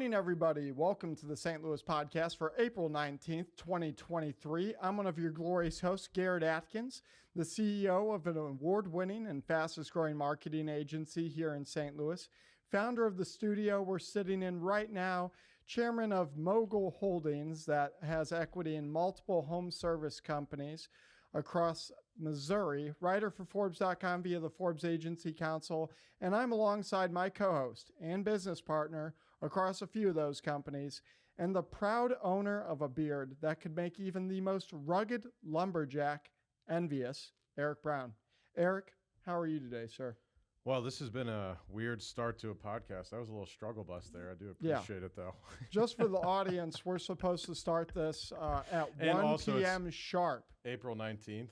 morning, everybody. Welcome to the St. Louis podcast for April 19th, 2023. I'm one of your glorious hosts, Garrett Atkins, the CEO of an award-winning and fastest-growing marketing agency here in St. Louis, founder of the studio we're sitting in right now, chairman of Mogul Holdings that has equity in multiple home service companies across Missouri, writer for Forbes.com via the Forbes Agency Council, and I'm alongside my co-host and business partner across a few of those companies, and the proud owner of a beard that could make even the most rugged lumberjack envious, Eric Brown. Eric, how are you today, sir? Well, this has been a weird start to a podcast. That was a little struggle bus there. I do appreciate it, though. Just for the audience, we're supposed to start this at And 1 p.m. sharp. April 19th.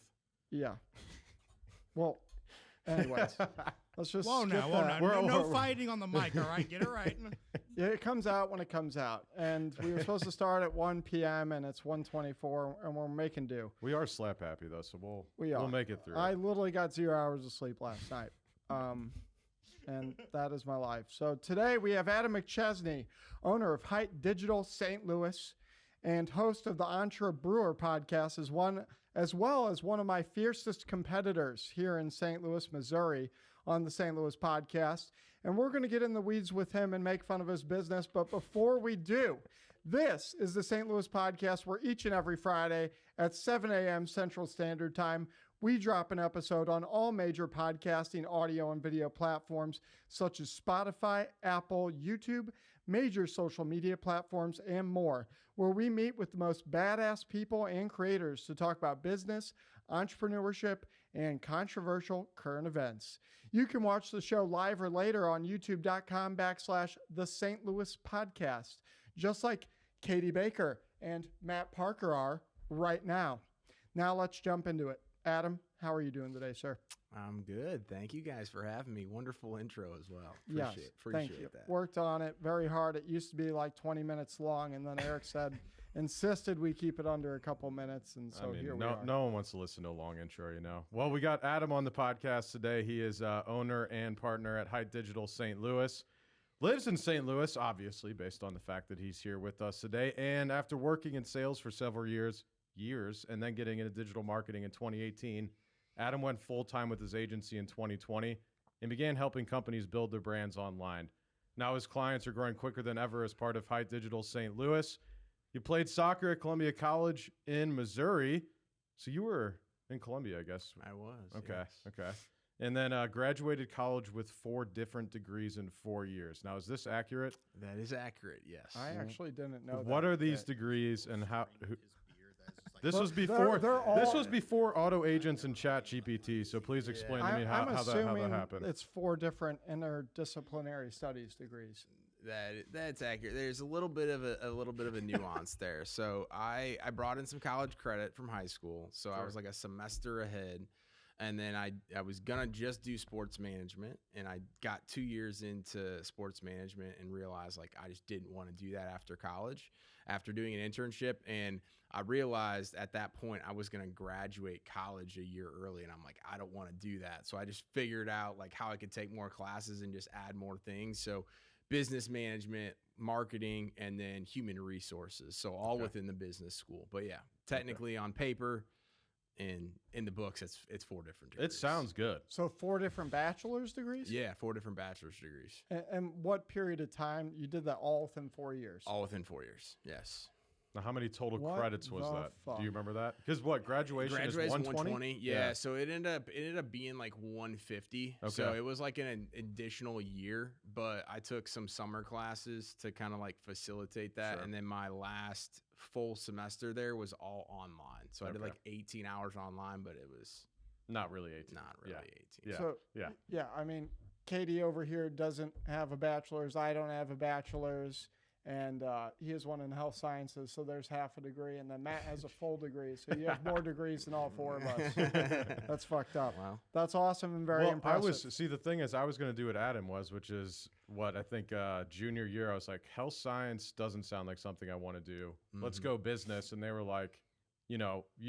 Yeah. Well, anyways, let's just Whoa, skip now, that. no fighting on the mic, all right? Get it right. Yeah, it comes out when it comes out. And we were supposed to start at 1 p.m. and it's 1:24, and we're making do. We are slap happy, though, so we'll make it through. I literally got 0 hours of sleep last night. And that is my life. So today we have Adam McChesney, owner of Height Digital St. Louis and host of the Entrepreneur podcast, as well as one of my fiercest competitors here in St. Louis, Missouri on the St. Louis podcast. And we're going to get in the weeds with him and make fun of his business. But before we do, this is the St. Louis podcast where each and every Friday at 7 a.m. Central Standard Time, we drop an episode on all major podcasting, audio, and video platforms such as Spotify, Apple, YouTube, major social media platforms, and more, where we meet with the most badass people and creators to talk about business, entrepreneurship, and controversial current events. You can watch the show live or later on youtube.com/the St. Louis podcast, just like Katie Baker and Matt Parker are right now. Now let's jump into it. Adam, how are you doing today, sir? I'm good. Thank you guys for having me. Wonderful intro as well. Appreciate that. Worked on it very hard. It used to be like 20 minutes long, and then Eric insisted we keep it under a couple minutes, and so here we are. No one wants to listen to a long intro, you know. Well, we got Adam on the podcast today. He is owner and partner at Height Digital St. Louis. Lives in St. Louis, obviously, based on the fact that he's here with us today. And after working in sales for several years, and then getting into digital marketing in 2018, Adam went full-time with his agency in 2020 and began helping companies build their brands online. Now his clients are growing quicker than ever as part of Height Digital St. Louis. You played soccer at Columbia College in Missouri. So you were in Columbia, I guess. I was. Okay, yes. okay. And then graduated college with 4 different degrees in 4 years. Now, is this accurate? That is accurate, yes. I actually didn't know that. What are these degrees and how... This was before. This was before auto agents and Chat GPT. So please explain to me how that happened. It's 4 different interdisciplinary studies degrees. That's accurate. There's a little bit of a nuance there. So I brought in some college credit from high school. So I was like a semester ahead. And then I was going to just do sports management, and I got 2 years into sports management and realized like I just didn't want to do that after college, after doing an internship. And I realized at that point I was going to graduate college a year early, and I'm like, I don't want to do that. So I just figured out like how I could take more classes and just add more things. So business management, marketing, and then human resources. So all within the business school. But yeah, technically on paper, in the books, it's 4 different degrees. It sounds good. So 4 different bachelor's degrees? Yeah, 4 different bachelor's degrees. And what period of time? You did that all within 4 years? All within 4 years, yes. Now, how many total credits was that? Fuck? Do you remember that? Because graduation is 120? Yeah, so it ended up being like 150. Okay. So it was like an additional year, but I took some summer classes to kind of like facilitate that. Sure. And then my last full semester there was all online. So I did like 18 hours online, but it was not really 18. Not really 18. Yeah. So, yeah, I mean, Katie over here doesn't have a bachelor's. I don't have a bachelor's. And he has one in health sciences, so there's half a degree. And then Matt has a full degree, so you have more degrees than all 4 of us. That's fucked up. Wow. That's awesome and very impressive. The thing is, I was going to do what Adam was, which is what I think junior year, I was like, health science doesn't sound like something I want to do. Let's go business. And they were like, you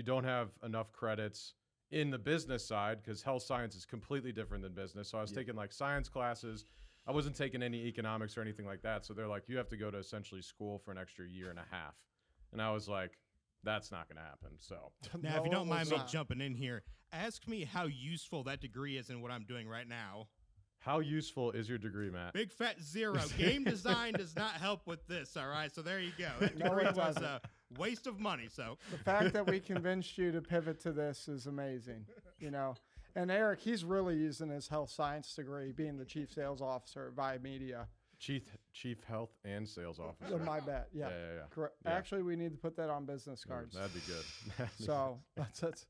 don't have enough credits in the business side because health science is completely different than business. So I was taking like science classes. I wasn't taking any economics or anything like that. So they're like, you have to go to essentially school for an extra year and a half. And I was like, that's not going to happen. So Now, No, if you don't it mind was me not. jumping in here, ask me how useful that degree is in what I'm doing right now. how useful is your degree, Matt? Big fat zero. Game design does not help with this, all right? So there you go. That No, degree it was doesn't. a waste of money, so. The fact that we convinced you to pivot to this is amazing, you know. And Eric, he's really using his health science degree, being the chief sales officer at Vi Media. Chief health and sales officer. My bet, yeah. Yeah. Correct. Yeah. Actually, we need to put that on business Ooh, cards. that'd be good. So that's,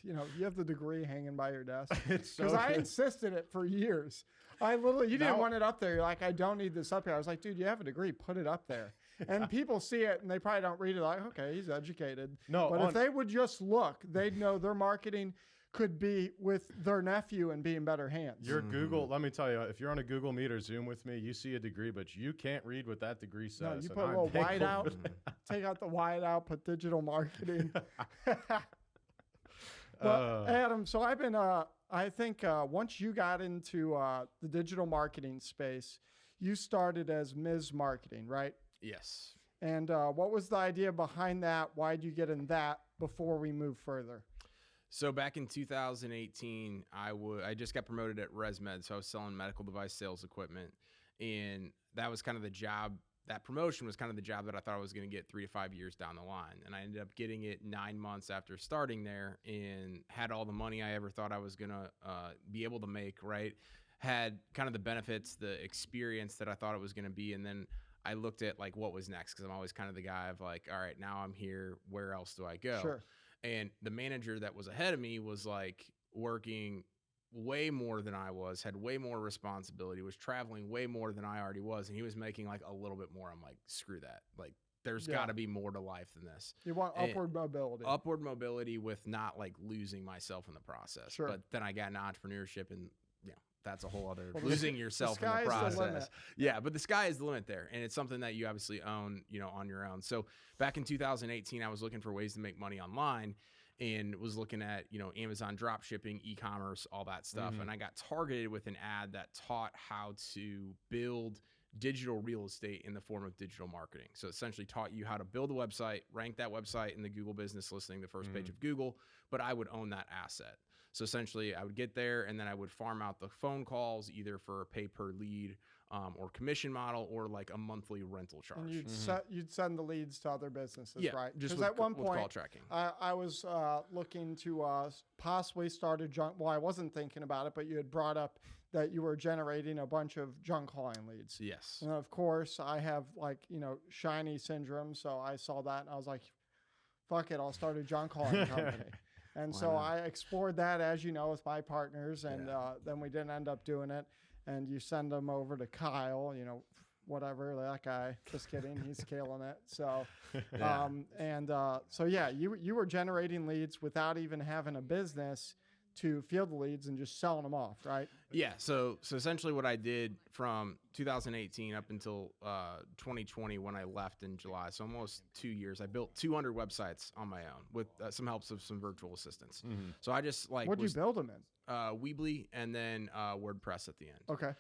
you know, you have the degree hanging by your desk. It's so Because I good. insisted it for years. You didn't Now- want it up there. You're like, I don't need this up here. I was like, dude, you have a degree. Put it up there. And people see it and they probably don't read it like, okay, he's educated. No, But if they would just look, they'd know their marketing could be with their nephew and be in better hands. Your Google, let me tell you, if you're on a Google Meet or Zoom with me, you see a degree, but you can't read what that degree says. No, you and put a I'm little white thankful out, for that. take out the white out, put digital marketing. But Adam, so I've been, I think once you got into the digital marketing space, you started as Ms. Marketing, right? Yes. And what was the idea behind that? Why'd you get in that before we move further? So back in 2018, I just got promoted at ResMed, so I was selling medical device sales equipment, and that was kind of the job. That promotion was kind of the job that I thought I was going to get 3 to 5 years down the line, and I ended up getting it 9 months after starting there, and had all the money I ever thought I was going to be able to make. Right, had kind of the benefits, the experience that I thought it was going to be, and then I looked at like what was next, because I'm always kind of the guy of like, all right, now I'm here. Where else do I go? Sure. And the manager that was ahead of me was like working way more than I was, had way more responsibility, was traveling way more than I already was. And he was making like a little bit more. I'm like, screw that. Like, there's got to be more to life than this. You want upward mobility. Upward mobility with not like losing myself in the process. Sure. But then I got into entrepreneurship, and that's a whole other Well, losing yourself in sky's the the process. limit. Yeah, but the sky is the limit there, and it's something that you obviously own, on your own. So back in 2018, I was looking for ways to make money online, and was looking at Amazon drop shipping, e-commerce, all that stuff, and I got targeted with an ad that taught how to build digital real estate in the form of digital marketing. So essentially taught you how to build a website, rank that website in the Google business listing, the first page of Google, but I would own that asset. So essentially I would get there, and then I would farm out the phone calls either for a pay per lead or commission model, or like a monthly rental charge. And you'd send the leads to other businesses, right? Just Because with, at one with call point, tracking. I was looking to possibly start a junk. Well, I wasn't thinking about it, but you had brought up that you were generating a bunch of junk calling leads. Yes. And of course, I have shiny syndrome, so I saw that and I was like, "Fuck it, I'll start a junk calling company." And so I explored that, as you know, with my partners, and then we didn't end up doing it. And you send them over to Kyle, whatever, that guy. Just kidding, he's scaling it. So, you were generating leads without even having a business to field the leads and just selling them off, right? Yeah. So essentially what I did from 2018 up until 2020 when I left in July, so almost 2 years, I built 200 websites on my own with some helps of some virtual assistants. So I just What'd you build them in? Weebly, and then WordPress at the end. Okay.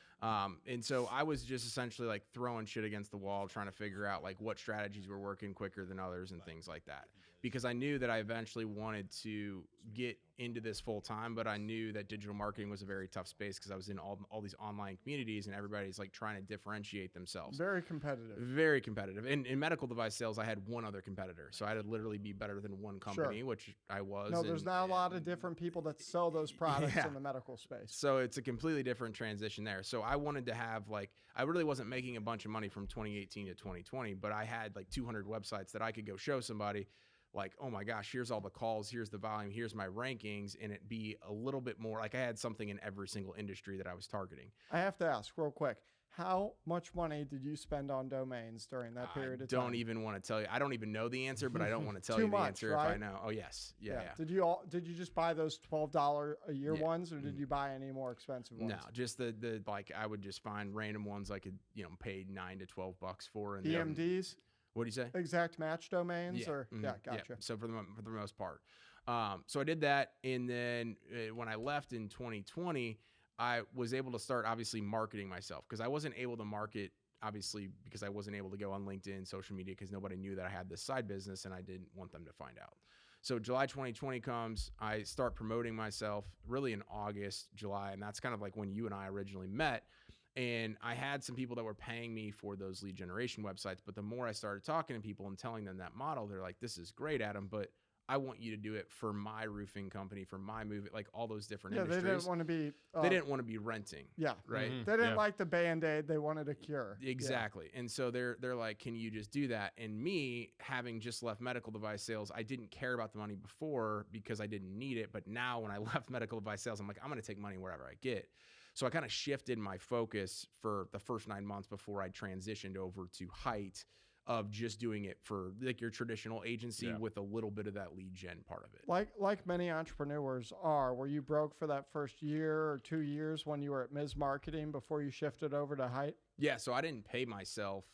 And so I was just essentially like throwing shit against the wall, trying to figure out like what strategies were working quicker than others and things like that. Because I knew that I eventually wanted to get into this full time, but I knew that digital marketing was a very tough space because I was in all these online communities, and everybody's like trying to differentiate themselves. Very competitive. Very competitive. In medical device sales, I had one other competitor. So I had to literally be better than one company, which I was. No, there's not a lot of different people that sell those products in the medical space. So it's a completely different transition there. So I wanted to have I really wasn't making a bunch of money from 2018 to 2020, but I had like 200 websites that I could go show somebody like, oh my gosh, here's all the calls, here's the volume, here's my rankings, and it be a little bit more like I had something in every single industry that I was targeting. I have to ask real quick, how much money did you spend on domains during that period of time? I don't even want to tell you. I don't even know the answer, but I don't want to tell you the answer if I know. Oh, yes. Yeah. Did you just buy those $12 a year ones, or did you buy any more expensive ones? No, just the I would just find random ones I could, pay $9 to $12 for. And EMDs? What do you say? Exact match domains? Gotcha. Yeah. So for the most part. So I did that. And then when I left in 2020, I was able to start obviously marketing myself, because I wasn't able to market obviously because I wasn't able to go on LinkedIn, social media, because nobody knew that I had this side business and I didn't want them to find out. So July 2020 comes, I start promoting myself really in August, July, and that's kind of like when you and I originally met. And I had some people that were paying me for those lead generation websites, but the more I started talking to people and telling them that model, they're like, this is great, Adam, but I want you to do it for my roofing company, for my movie, like all those different industries. They didn't want to be. They didn't want to be renting. Yeah. Right. Mm-hmm. They didn't like the Band-Aid. They wanted a cure. Exactly. And so they're like, can you just do that? And me, having just left medical device sales, I didn't care about the money before because I didn't need it. But now when I left medical device sales, I'm like, I'm going to take money wherever I get. So I kind of shifted my focus for the first 9 months before I transitioned over to Height, of just doing it for like your traditional agency with a little bit of that lead gen part of it. Like many entrepreneurs are, were you broke for that first year or 2 years when you were at Ms. Marketing before you shifted over to Height? Yeah. So I didn't pay myself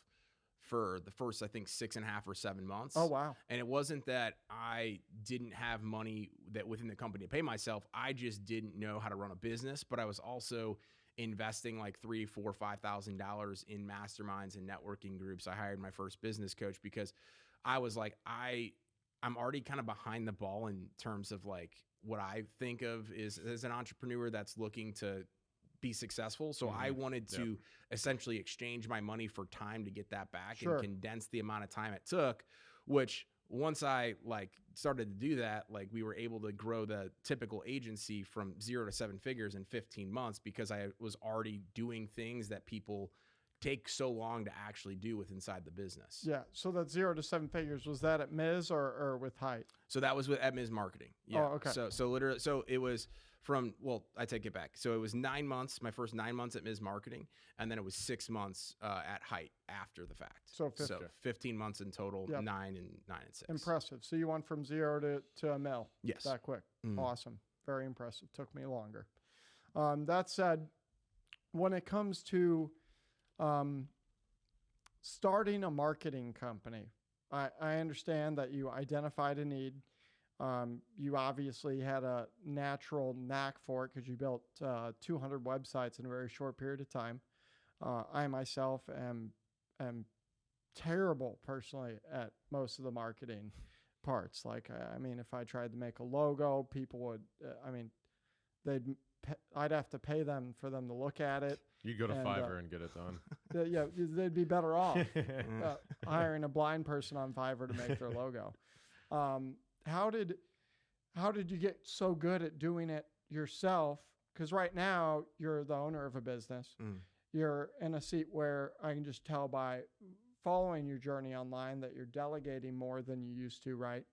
for the first, I think, 6.5 or 7 months. Oh, wow. And it wasn't that I didn't have money that within the company to pay myself. I just didn't know how to run a business, but I was also investing like $3,000, $4,000, $5,000 in masterminds and networking groups. I hired my first business coach because I was like, I'm already kind of behind the ball in terms of like what I think of is as an entrepreneur that's looking to be successful. So I wanted to essentially exchange my money for time to get that back and condense the amount of time it took, which once I like started to do that, like we were able to grow the typical agency from 0 to 7 figures in 15 months because I was already doing things that people take so long to actually do with inside the business. Yeah. So that 0 to 7 figures, was that at Ms. or with Height? So that was at Ms. Marketing. Yeah. Oh, okay. So literally, so it was from, well, I take it back. So it was 9 months, my first 9 months at Ms. Marketing, and then it was 6 months at Height after the fact. So 15 months in total, 9 and 6. Impressive. So you went from 0 to a mil. Yes. That quick. Mm. Awesome. Very impressive. Took me longer. That said, when it comes to starting a marketing company, I understand that you identified a need. You obviously had a natural knack for it because you built 200 websites in a very short period of time. I myself am terrible personally at most of the marketing parts. Like, I mean, if I tried to make a logo, people would, I'd have to pay them for them to look at it. You go to Fiverr and get it done. Yeah, they'd be better off hiring a blind person on Fiverr to make their logo. How did you get so good at doing it yourself? Because right now you're the owner of a business. You're in a seat where I can just tell by following your journey online that you're delegating more than you used to, right?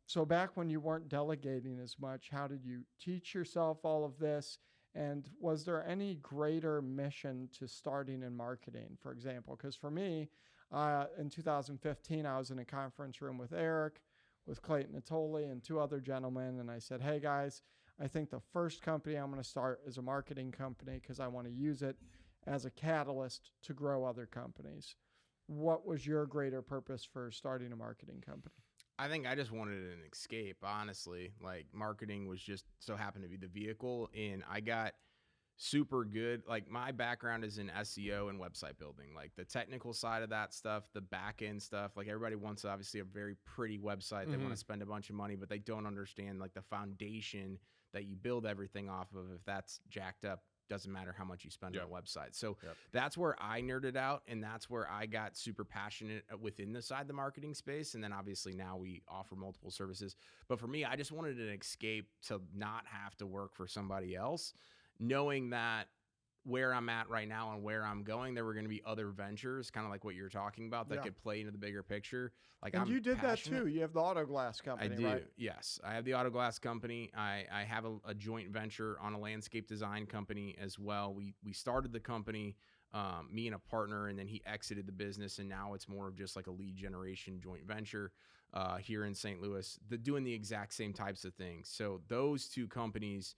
So back when you weren't delegating as much, how did you teach yourself all of this? And was there any greater mission to starting in marketing, for example? Because for me, in 2015, I was in a conference room with Eric, with Clayton Natoli, and 2 other gentlemen. And I said, hey, guys, I think the first company I'm going to start is a marketing company because I want to use it as a catalyst to grow other companies. What was your greater purpose for starting a marketing company? I think I just wanted an escape, honestly. Like, marketing was just so happened to be the vehicle, and I got super good. Like, my background is in SEO and website building, like the technical side of that stuff, the back end stuff. Like, everybody wants obviously a very pretty website. They want to spend a bunch of money, but they don't understand like the foundation that you build everything off of. If that's jacked up, doesn't matter how much you spend on a website. So that's where I nerded out, and that's where I got super passionate within the side of the marketing space. And then obviously now we offer multiple services. But for me, I just wanted an escape to not have to work for somebody else, knowing that where I'm at right now and where I'm going, there were going to be other ventures, kind of like what you're talking about, that could play into the bigger picture. Like, and you did that too. You have the auto glass company, I do. Right? Yes. I have the auto glass company. I have a joint venture on a landscape design company as well. We started the company, me and a partner, and then he exited the business. And now it's more of just like a lead generation joint venture here in St. Louis, doing the exact same types of things. So those 2 companies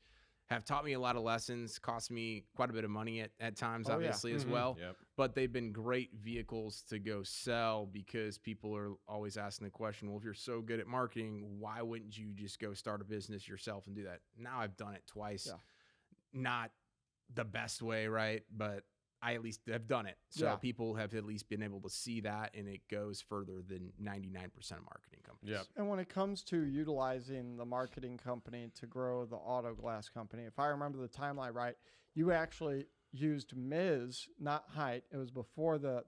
have taught me a lot of lessons, cost me quite a bit of money at times, obviously, as well. But they've been great vehicles to go sell, because people are always asking the question, well, if you're so good at marketing, why wouldn't you just go start a business yourself and do that? Now I've done it twice. not the best way, right? But I at least have done it. So people have at least been able to see that, and it goes further than 99% of marketing companies. Yeah. And when it comes to utilizing the marketing company to grow the auto glass company, if I remember the timeline right, you actually used Ms., not Height. It was before the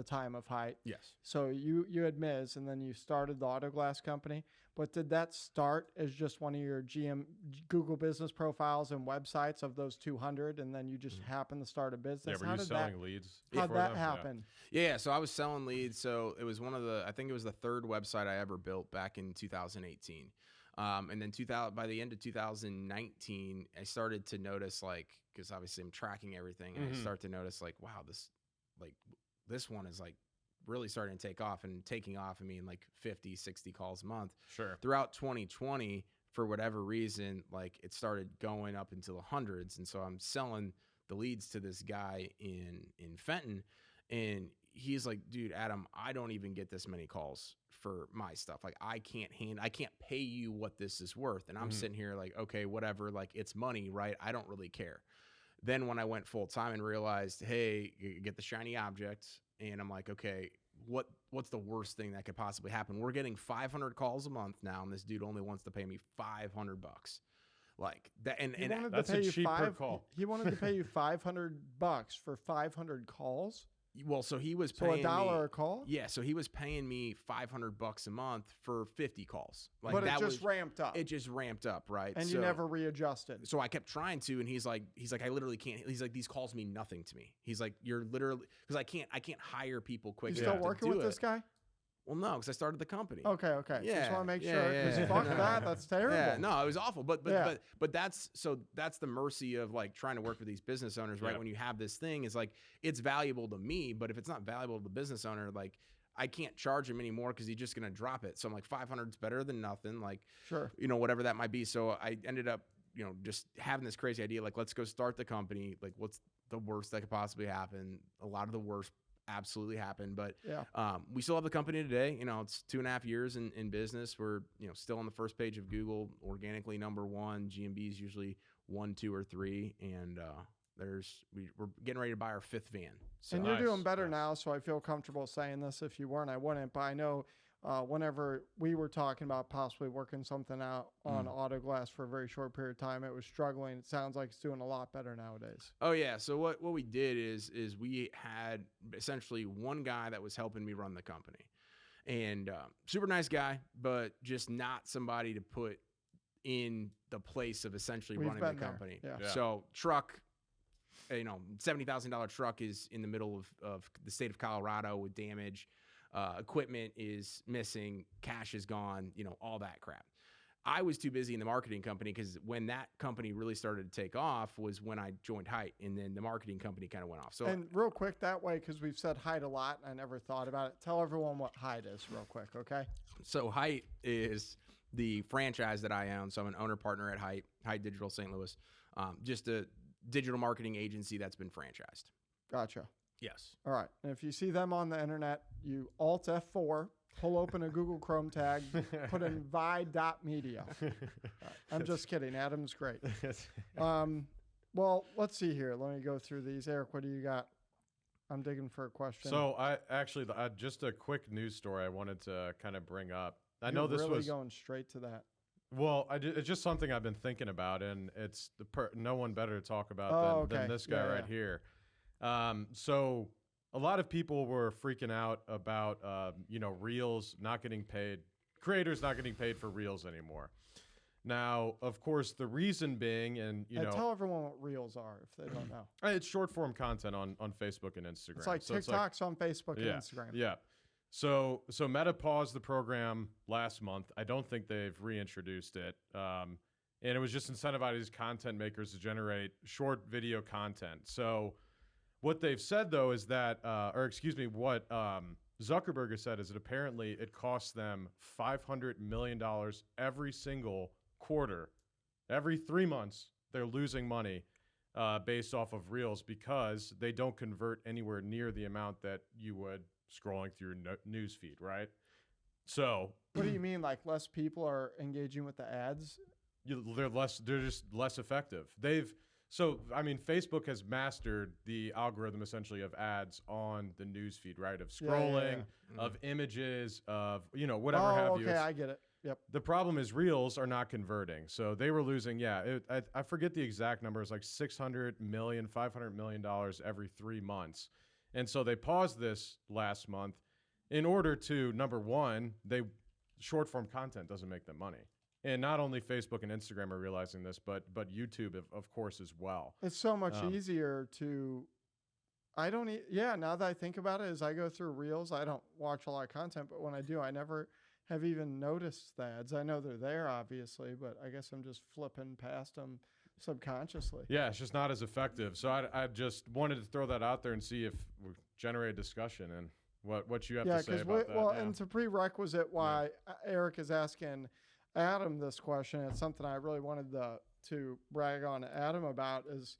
time of Height. Yes. So you had Ms., and then you started the auto glass company. But did that start as just one of your Google business profiles and websites of those 200, and then you just happened to start a business? Yeah, were you selling leads? How'd that happen? Yeah, so I was selling leads. So it was I think it was the third website I ever built back in 2018. And then by the end of 2019, I started to notice, like, because obviously I'm tracking everything, and I start to notice, like, wow, this one is like really starting to take off, and taking off, I mean, like 50, 60 calls a month. Sure. Throughout 2020, for whatever reason, like, it started going up into the hundreds. And so I'm selling the leads to this guy in Fenton, and he's like, dude, Adam, I don't even get this many calls for my stuff. Like, I can't pay you what this is worth. And I'm sitting here like, okay, whatever, like, it's money, right? I don't really care. Then when I went full time and realized, hey, you get the shiny object, and I'm like, okay, what's the worst thing that could possibly happen? We're getting 500 calls a month now, and this dude only wants to pay me $500. Like that, and that's a cheap per call. He wanted to pay you $500 for 500 calls. Well, so he was paying $1 a call. Yeah, so he was paying me $500 a month for 50 calls. Like, but that it just ramped up. It just ramped up, right? And you never readjusted. So I kept trying to, and he's like, I literally can't. He's like, these calls mean nothing to me. He's like, you're literally, because I can't hire people quick. You still working with this guy? Well, no, because I started the company. Okay. Yeah, just want to make sure, because fuck that, that's terrible. Yeah, no, it was awful. But that's the mercy of, like, trying to work with these business owners, right? When you have this thing, is like, it's valuable to me, but if it's not valuable to the business owner, like, I can't charge him anymore because he's just gonna drop it. So I'm like, 500 is better than nothing, like, sure, whatever that might be. So I ended up, just having this crazy idea, like, let's go start the company. Like, what's the worst that could possibly happen? A lot of the worst absolutely happened, but we still have the company today. It's 2.5 years in business. We're still on the first page of Google, organically number one. GMB is usually 1, 2, or 3, and we're getting ready to buy our 5th van. So. And you're doing better now, so I feel comfortable saying this. If you weren't, I wouldn't. But I know whenever we were talking about possibly working something out on auto glass for a very short period of time, it was struggling. It sounds like it's doing a lot better nowadays. Oh yeah. So what we did is we had essentially one guy that was helping me run the company, and super nice guy, but just not somebody to put in the place of essentially running the company. Yeah. So truck, $70,000 truck is in the middle of the state of Colorado with damage. Equipment is missing, cash is gone, all that crap. I was too busy in the marketing company, because when that company really started to take off was when I joined Height, and then the marketing company kind of went off. So, and real quick, that way, because we've said Height a lot, and I never thought about it. Tell everyone what Height is real quick, okay? So Height is the franchise that I own. So I'm an owner partner at Height Digital St. Louis, just a digital marketing agency that's been franchised. Gotcha. Yes. All right. And if you see them on the internet, you Alt F4, pull open a Google Chrome tag, put in vi.media. I'm just kidding. Adam's great. Well, let's see here. Let me go through these. Eric, what do you got? I'm digging for a question. So I just a quick news story I wanted to kind of bring up. I know this really was going straight to that. Well, it's just something I've been thinking about, and it's no one better to talk about than this guy right here. So a lot of people were freaking out about, Reels not getting paid, creators not getting paid for Reels anymore. Now, of course, the reason being, and tell everyone what Reels are if they don't know. It's short form content on Facebook and Instagram. It's like TikToks on Facebook and Instagram. Yeah. So Meta paused the program last month. I don't think they've reintroduced it. And it was just incentivizing content makers to generate short video content. So what they've said, though, is that, what Zuckerberg has said is that apparently it costs them $500 million every single quarter. Every 3 months, they're losing money based off of Reels because they don't convert anywhere near the amount that you would scrolling through your news feed, right? So what do you mean, like less people are engaging with the ads? They're just less effective. So, I mean, Facebook has mastered the algorithm essentially of ads on the news feed, right? Of scrolling, of images, of, whatever have you. Okay, I get it. Yep. The problem is reels are not converting. So they were losing, I forget the exact numbers, like $600 million, $500 million every 3 months. And so they paused this last month in order to, number one, short form content doesn't make them money. And not only Facebook and Instagram are realizing this, but YouTube, of course, as well. It's so much easier to. Now that I think about it, as I go through Reels, I don't watch a lot of content, but when I do, I never have even noticed the ads. I know they're there, obviously, but I guess I'm just flipping past them subconsciously. Yeah, it's just not as effective. So I just wanted to throw that out there and see if we generate a discussion and what you have to say about that. Well, and it's a prerequisite why Eric is asking Adam this question. It's something I really wanted to brag on Adam about is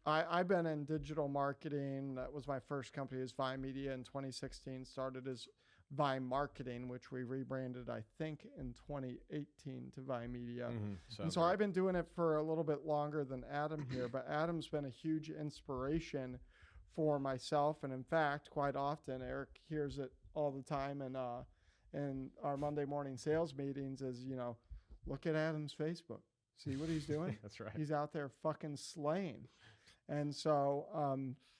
I've been in digital marketing. That was my first company, is Vi Media in 2016. Started as Vi Marketing, which we rebranded, I think, in 2018 to Vi Media. And so I've been doing it for a little bit longer than Adam here, but Adam's been a huge inspiration for myself. And in fact, quite often, Eric hears it all the time in our Monday morning sales meetings is, look at Adam's Facebook. See what he's doing? That's right. He's out there fucking slaying. And so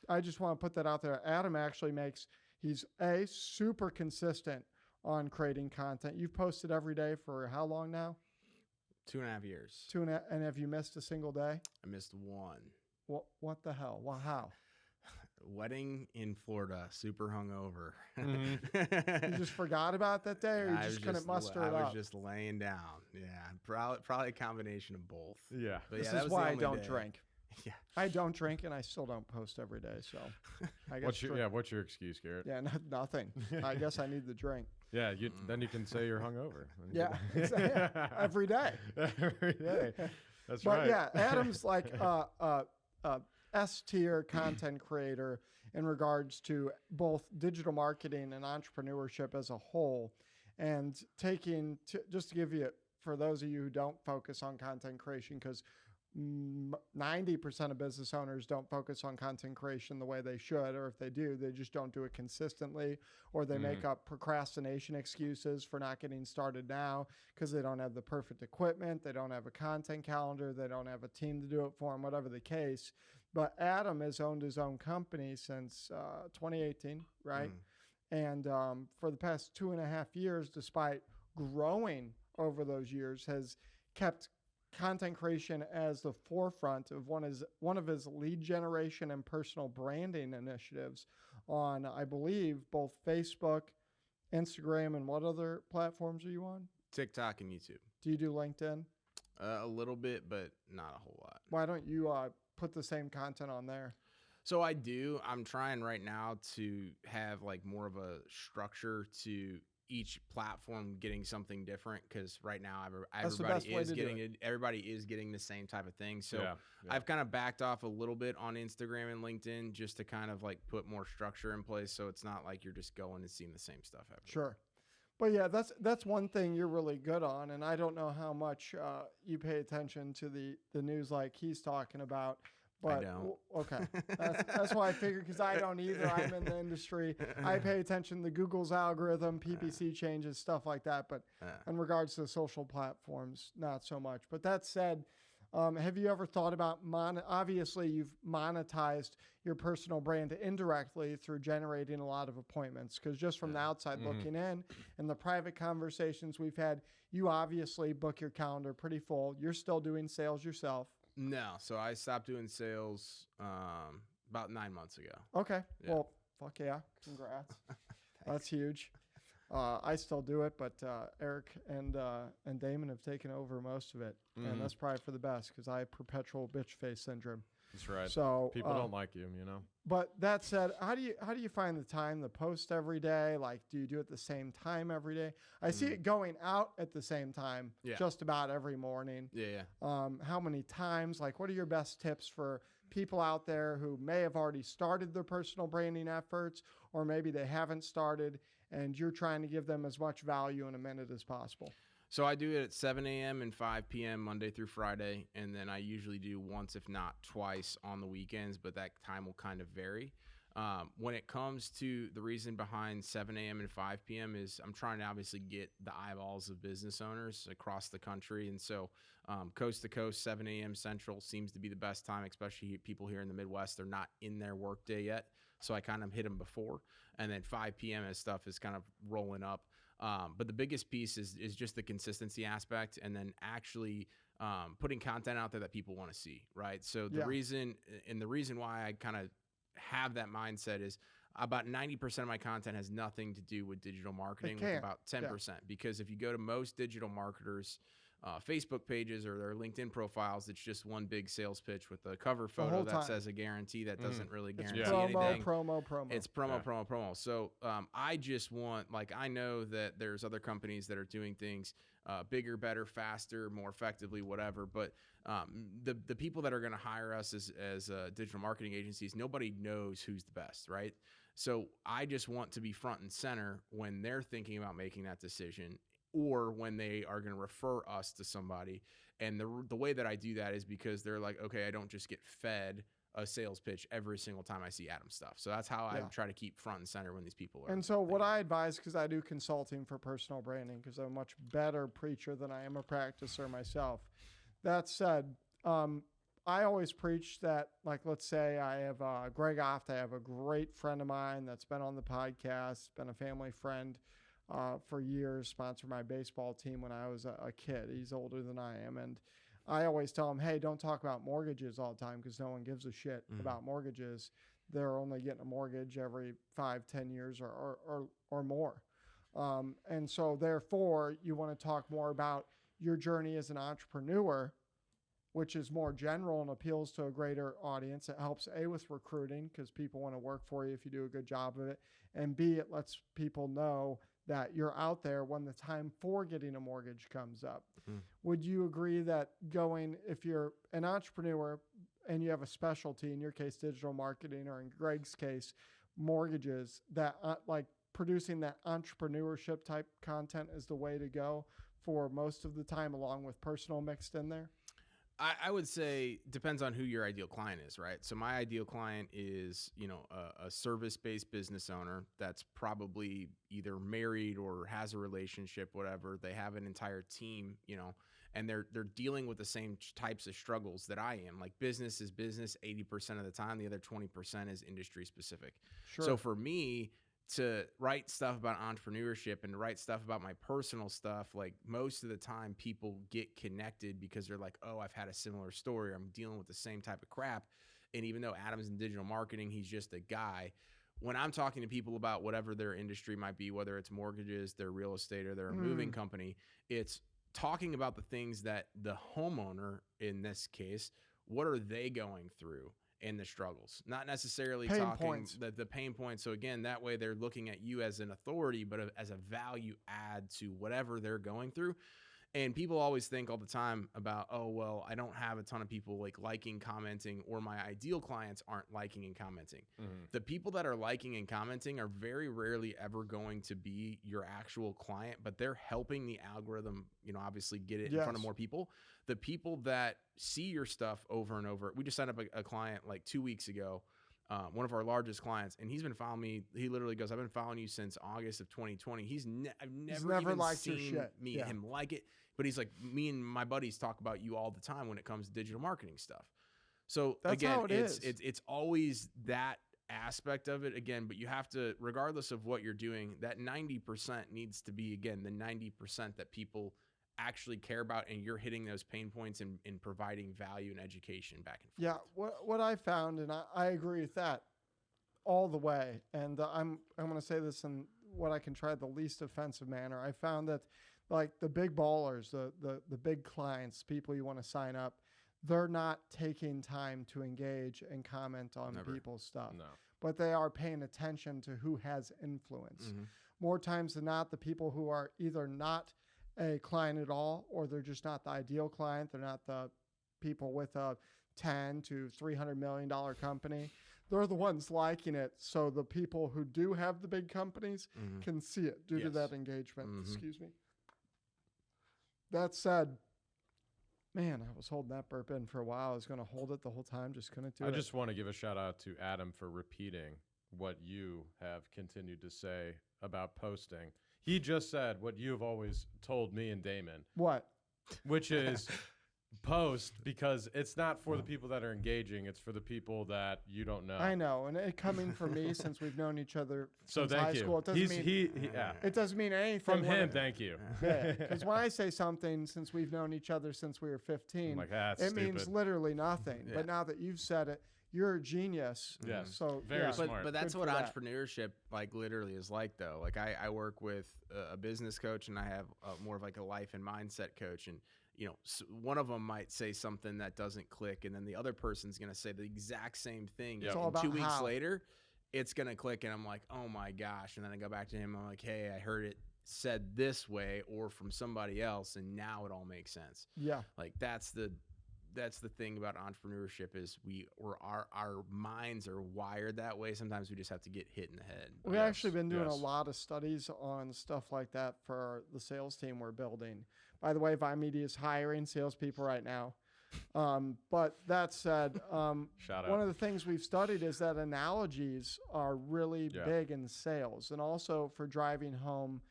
I just want to put that out there. Adam actually he's super consistent on creating content. You've posted every day for how long now? 2.5 years. And have you missed a single day? I missed one. What the hell? Well, how? Wedding in Florida, super hungover. You just forgot about that day, or you just couldn't muster it up? I was just laying down. Yeah, probably a combination of both. Yeah. But this that is was why the I only don't day. drink. Yeah. I don't drink, and I still don't post every day. So I guess what's your excuse, Garrett? Yeah, nothing. I guess I need the drink. Yeah, then you can say you're hungover. Yeah, exactly. Every day. Every day. That's but right. But yeah, Adam's like S-tier content creator in regards to both digital marketing and entrepreneurship as a whole. And just to give you, for those of you who don't focus on content creation, because 90% of business owners don't focus on content creation the way they should, or if they do, they just don't do it consistently, or they make up procrastination excuses for not getting started now because they don't have the perfect equipment, they don't have a content calendar, they don't have a team to do it for them, whatever the case. But Adam has owned his own company since 2018, right? And for the past 2.5 years, despite growing over those years, has kept content creation as the forefront of one of his lead generation and personal branding initiatives on, I believe, both Facebook, Instagram, and what other platforms are you on? TikTok and YouTube. Do you do LinkedIn? A little bit, but not a whole lot. Why don't you put the same content on there? So I do. I'm trying right now to have like more of a structure to each platform getting something different, because right now everybody is getting the same type of thing. So I've kind of backed off a little bit on Instagram and LinkedIn just to kind of like put more structure in place, so it's not like you're just going and seeing the same stuff everywhere. Sure. But yeah, that's one thing you're really good on, and I don't know how much you pay attention to the news like he's talking about. But, I don't. Okay. That's why I figured, because I don't either. I'm in the industry. I pay attention to Google's algorithm, PPC changes, stuff like that. But in regards to social platforms, not so much. But that said, have you ever thought about obviously you've monetized your personal brand indirectly through generating a lot of appointments, because just from the outside looking in and the private conversations we've had, you obviously book your calendar pretty full. You're still doing sales yourself. No, so I stopped doing sales about 9 months ago. Okay. Yeah. Well, fuck yeah. Congrats. That's huge. I still do it, but Eric and Damon have taken over most of it, and that's probably for the best, because I have perpetual bitch face syndrome. That's right. So people don't like you, But that said, how do you find the time to post every day? Like, do you do it the same time every day? I see it going out at the same time, just about every morning. Yeah. How many times? Like, what are your best tips for people out there who may have already started their personal branding efforts, or maybe they haven't started, and you're trying to give them as much value in a minute as possible? So I do it at 7 a.m. and 5 p.m. Monday through Friday, and then I usually do once, if not twice, on the weekends, but that time will kind of vary. When it comes to the reason behind 7 a.m. and 5 p.m. is I'm trying to obviously get the eyeballs of business owners across the country. And so coast to coast, 7 a.m. Central seems to be the best time, especially people here in the Midwest. They're not in their workday yet. So I kind of hit them before. And then 5 p.m. as stuff is kind of rolling up. But the biggest piece is just the consistency aspect, and then actually putting content out there that people want to see, right? So the reason why I kind of have that mindset is about 90% of my content has nothing to do with digital marketing, with about 10%. Because if you go to most digital marketers' Facebook pages or their LinkedIn profiles, it's just one big sales pitch with a cover photo that says a guarantee that doesn't really guarantee anything. Promo. It's promo. So I just want, I know that there's other companies that are doing things bigger, better, faster, more effectively, whatever. But the people that are going to hire us as digital marketing agencies, nobody knows who's the best, right? So I just want to be front and center when they're thinking about making that decision, or when they are going to refer us to somebody. And the way that I do that is because they're like, okay, I don't just get fed a sales pitch every single time I see Adam stuff. So that's how I try to keep front and center when these people are. And so what I advise, because I do consulting for personal branding, because I'm a much better preacher than I am a practicer myself. That said, I always preach that, let's say I have Greg Oft. I have a great friend of mine that's been on the podcast, been a family friend for years, sponsored my baseball team when I was a kid. He's older than I am. And I always tell him, hey, don't talk about mortgages all the time, because no one gives a shit about mortgages. They're only getting a mortgage every 5-10 years or more. And so therefore, you want to talk more about your journey as an entrepreneur, which is more general and appeals to a greater audience. It helps, A, with recruiting, because people want to work for you if you do a good job of it. And B, it lets people know that you're out there when the time for getting a mortgage comes up. Would you agree that if you're an entrepreneur and you have a specialty, in your case, digital marketing, or in Greg's case, mortgages, that producing that entrepreneurship type content is the way to go for most of the time, along with personal mixed in there? I would say depends on who your ideal client is, right? So my ideal client is, a service-based business owner that's probably either married or has a relationship, whatever. They have an entire team, and they're dealing with the same types of struggles that I am. Like, business is business 80% of the time. The other 20% is industry specific. Sure. So for me to write stuff about entrepreneurship and write stuff about my personal stuff, most of the time people get connected because they're like, oh, I've had a similar story. I'm dealing with the same type of crap. And even though Adam's in digital marketing, he's just a guy. When I'm talking to people about whatever their industry might be, whether it's mortgages, their real estate, or their moving company, it's talking about the things that the homeowner, in this case, what are they going through and the struggles, not necessarily pain talking points. The pain points. So again, that way they're looking at you as an authority, but as a value add to whatever they're going through. And people always think all the time about, oh, well, I don't have a ton of people liking, commenting, or my ideal clients aren't liking and commenting. The people that are liking and commenting are very rarely ever going to be your actual client, but they're helping the algorithm, obviously get it in front of more people. The people that see your stuff over and over. We just signed up a client 2 weeks ago, one of our largest clients, and he's been following me. He literally goes, I've been following you since August of 2020. I've never even liked your seen shit. him like it. But he's like, me and my buddies talk about you all the time when it comes to digital marketing stuff. So That's again, how it's always that aspect of it again, but you have to, regardless of what you're doing, that 90% needs to be, again, the 90% that people actually care about, and you're hitting those pain points in providing value and education back and forth. Yeah, what I found, and I agree with that all the way, and I'm going to say this in what I can try the least offensive manner. I found that the big ballers, the big clients, people you want to sign up, they're not taking time to engage and comment on people's stuff. No. But they are paying attention to who has influence. More times than not, the people who are either not a client at all, or they're just not the ideal client. They're not the people with a $10 to $300 million company. They're the ones liking it. So the people who do have the big companies can see it due to that engagement. Excuse me. that said, man, I was holding that burp in for a while. I was going to hold it the whole time, just couldn't do it. I just want to give a shout out to Adam for repeating what you have continued to say about posting. He just said what you have always told me and Damon. What? Which is post, because it's not for the people that are engaging. It's for the people that you don't know. I know. And it coming from me, since we've known each other So since thank high you. school, it doesn't mean Yeah. it doesn't mean anything. From when him, it- thank you. Because when I say something, since we've known each other since we were 15, I'm like, that's it stupid. means literally nothing. Yeah. But now that you've said it, you're a genius. Yes. So Very yeah. smart. But that's Good what for that. entrepreneurship like literally is like, though. Like I work with a business coach, and I have more of like a life and mindset coach, and one of them might say something that doesn't click, and then the other person's gonna say the exact same thing. Yep. It's all And about 2 weeks how. later, it's gonna click, and I'm like, oh my gosh! And then I go back to him. I'm like, hey, I heard it said this way or from somebody else, and now it all makes sense. Yeah. Like that's the thing about entrepreneurship is our minds are wired that way. Sometimes we just have to get hit in the head. We've Yes, actually been doing a yes. lot of studies on stuff like that for the sales team we're building. By the way, Vimedia is hiring salespeople right now. But that said, Shout one out. of the things we've studied is that analogies are really Yeah. big in sales, and also for driving home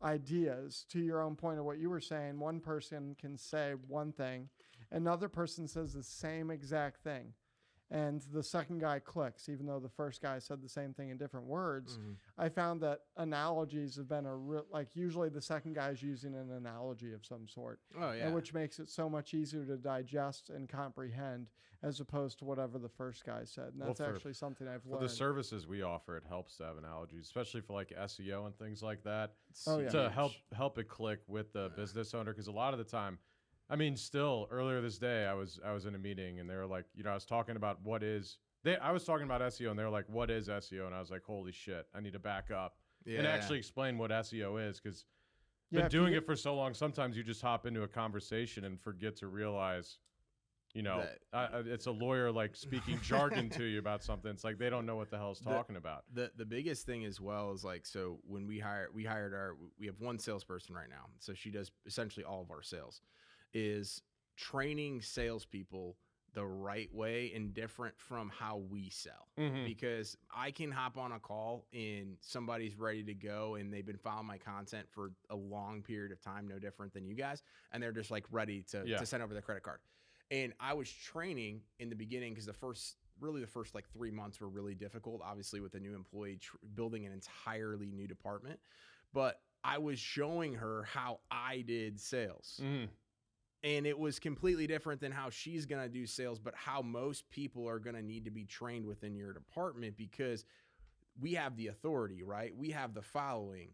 ideas. To your own point of what you were saying, one person can say one thing, another person says the same exact thing, and the second guy clicks, even though the first guy said the same thing in different words. I found that analogies have been usually the second guy is using an analogy of some sort, Oh yeah. and which makes it so much easier to digest and comprehend as opposed to whatever the first guy said. And Well, that's for- actually something I've For learned. the services we offer, it helps to have analogies, especially for like SEO and things like that, Oh, yeah. to help it click with the business owner. Because a lot of the time, I mean, still earlier this day, I was in a meeting, and they were like, I was talking about I was talking about SEO, and they were like, what is SEO? And I was like, holy shit, I need to back up and actually explain what SEO is, because Yeah, been if you doing get- it for so long. Sometimes you just hop into a conversation and forget to realize, it's a lawyer like speaking jargon to you about something. It's like they don't know what the hell is talking about. The biggest thing as well is like, so when we have one salesperson right now. So she does essentially all of our sales, is training salespeople the right way and different from how we sell. Mhm. Because I can hop on a call and somebody's ready to go and they've been following my content for a long period of time, no different than you guys. And they're just like ready to send over their credit card. And I was training in the beginning because the first like 3 months were really difficult, obviously with a new employee building an entirely new department. But I was showing her how I did sales. Mhm. And it was completely different than how she's going to do sales, but how most people are going to need to be trained within your department, because we have the authority, right? We have the following.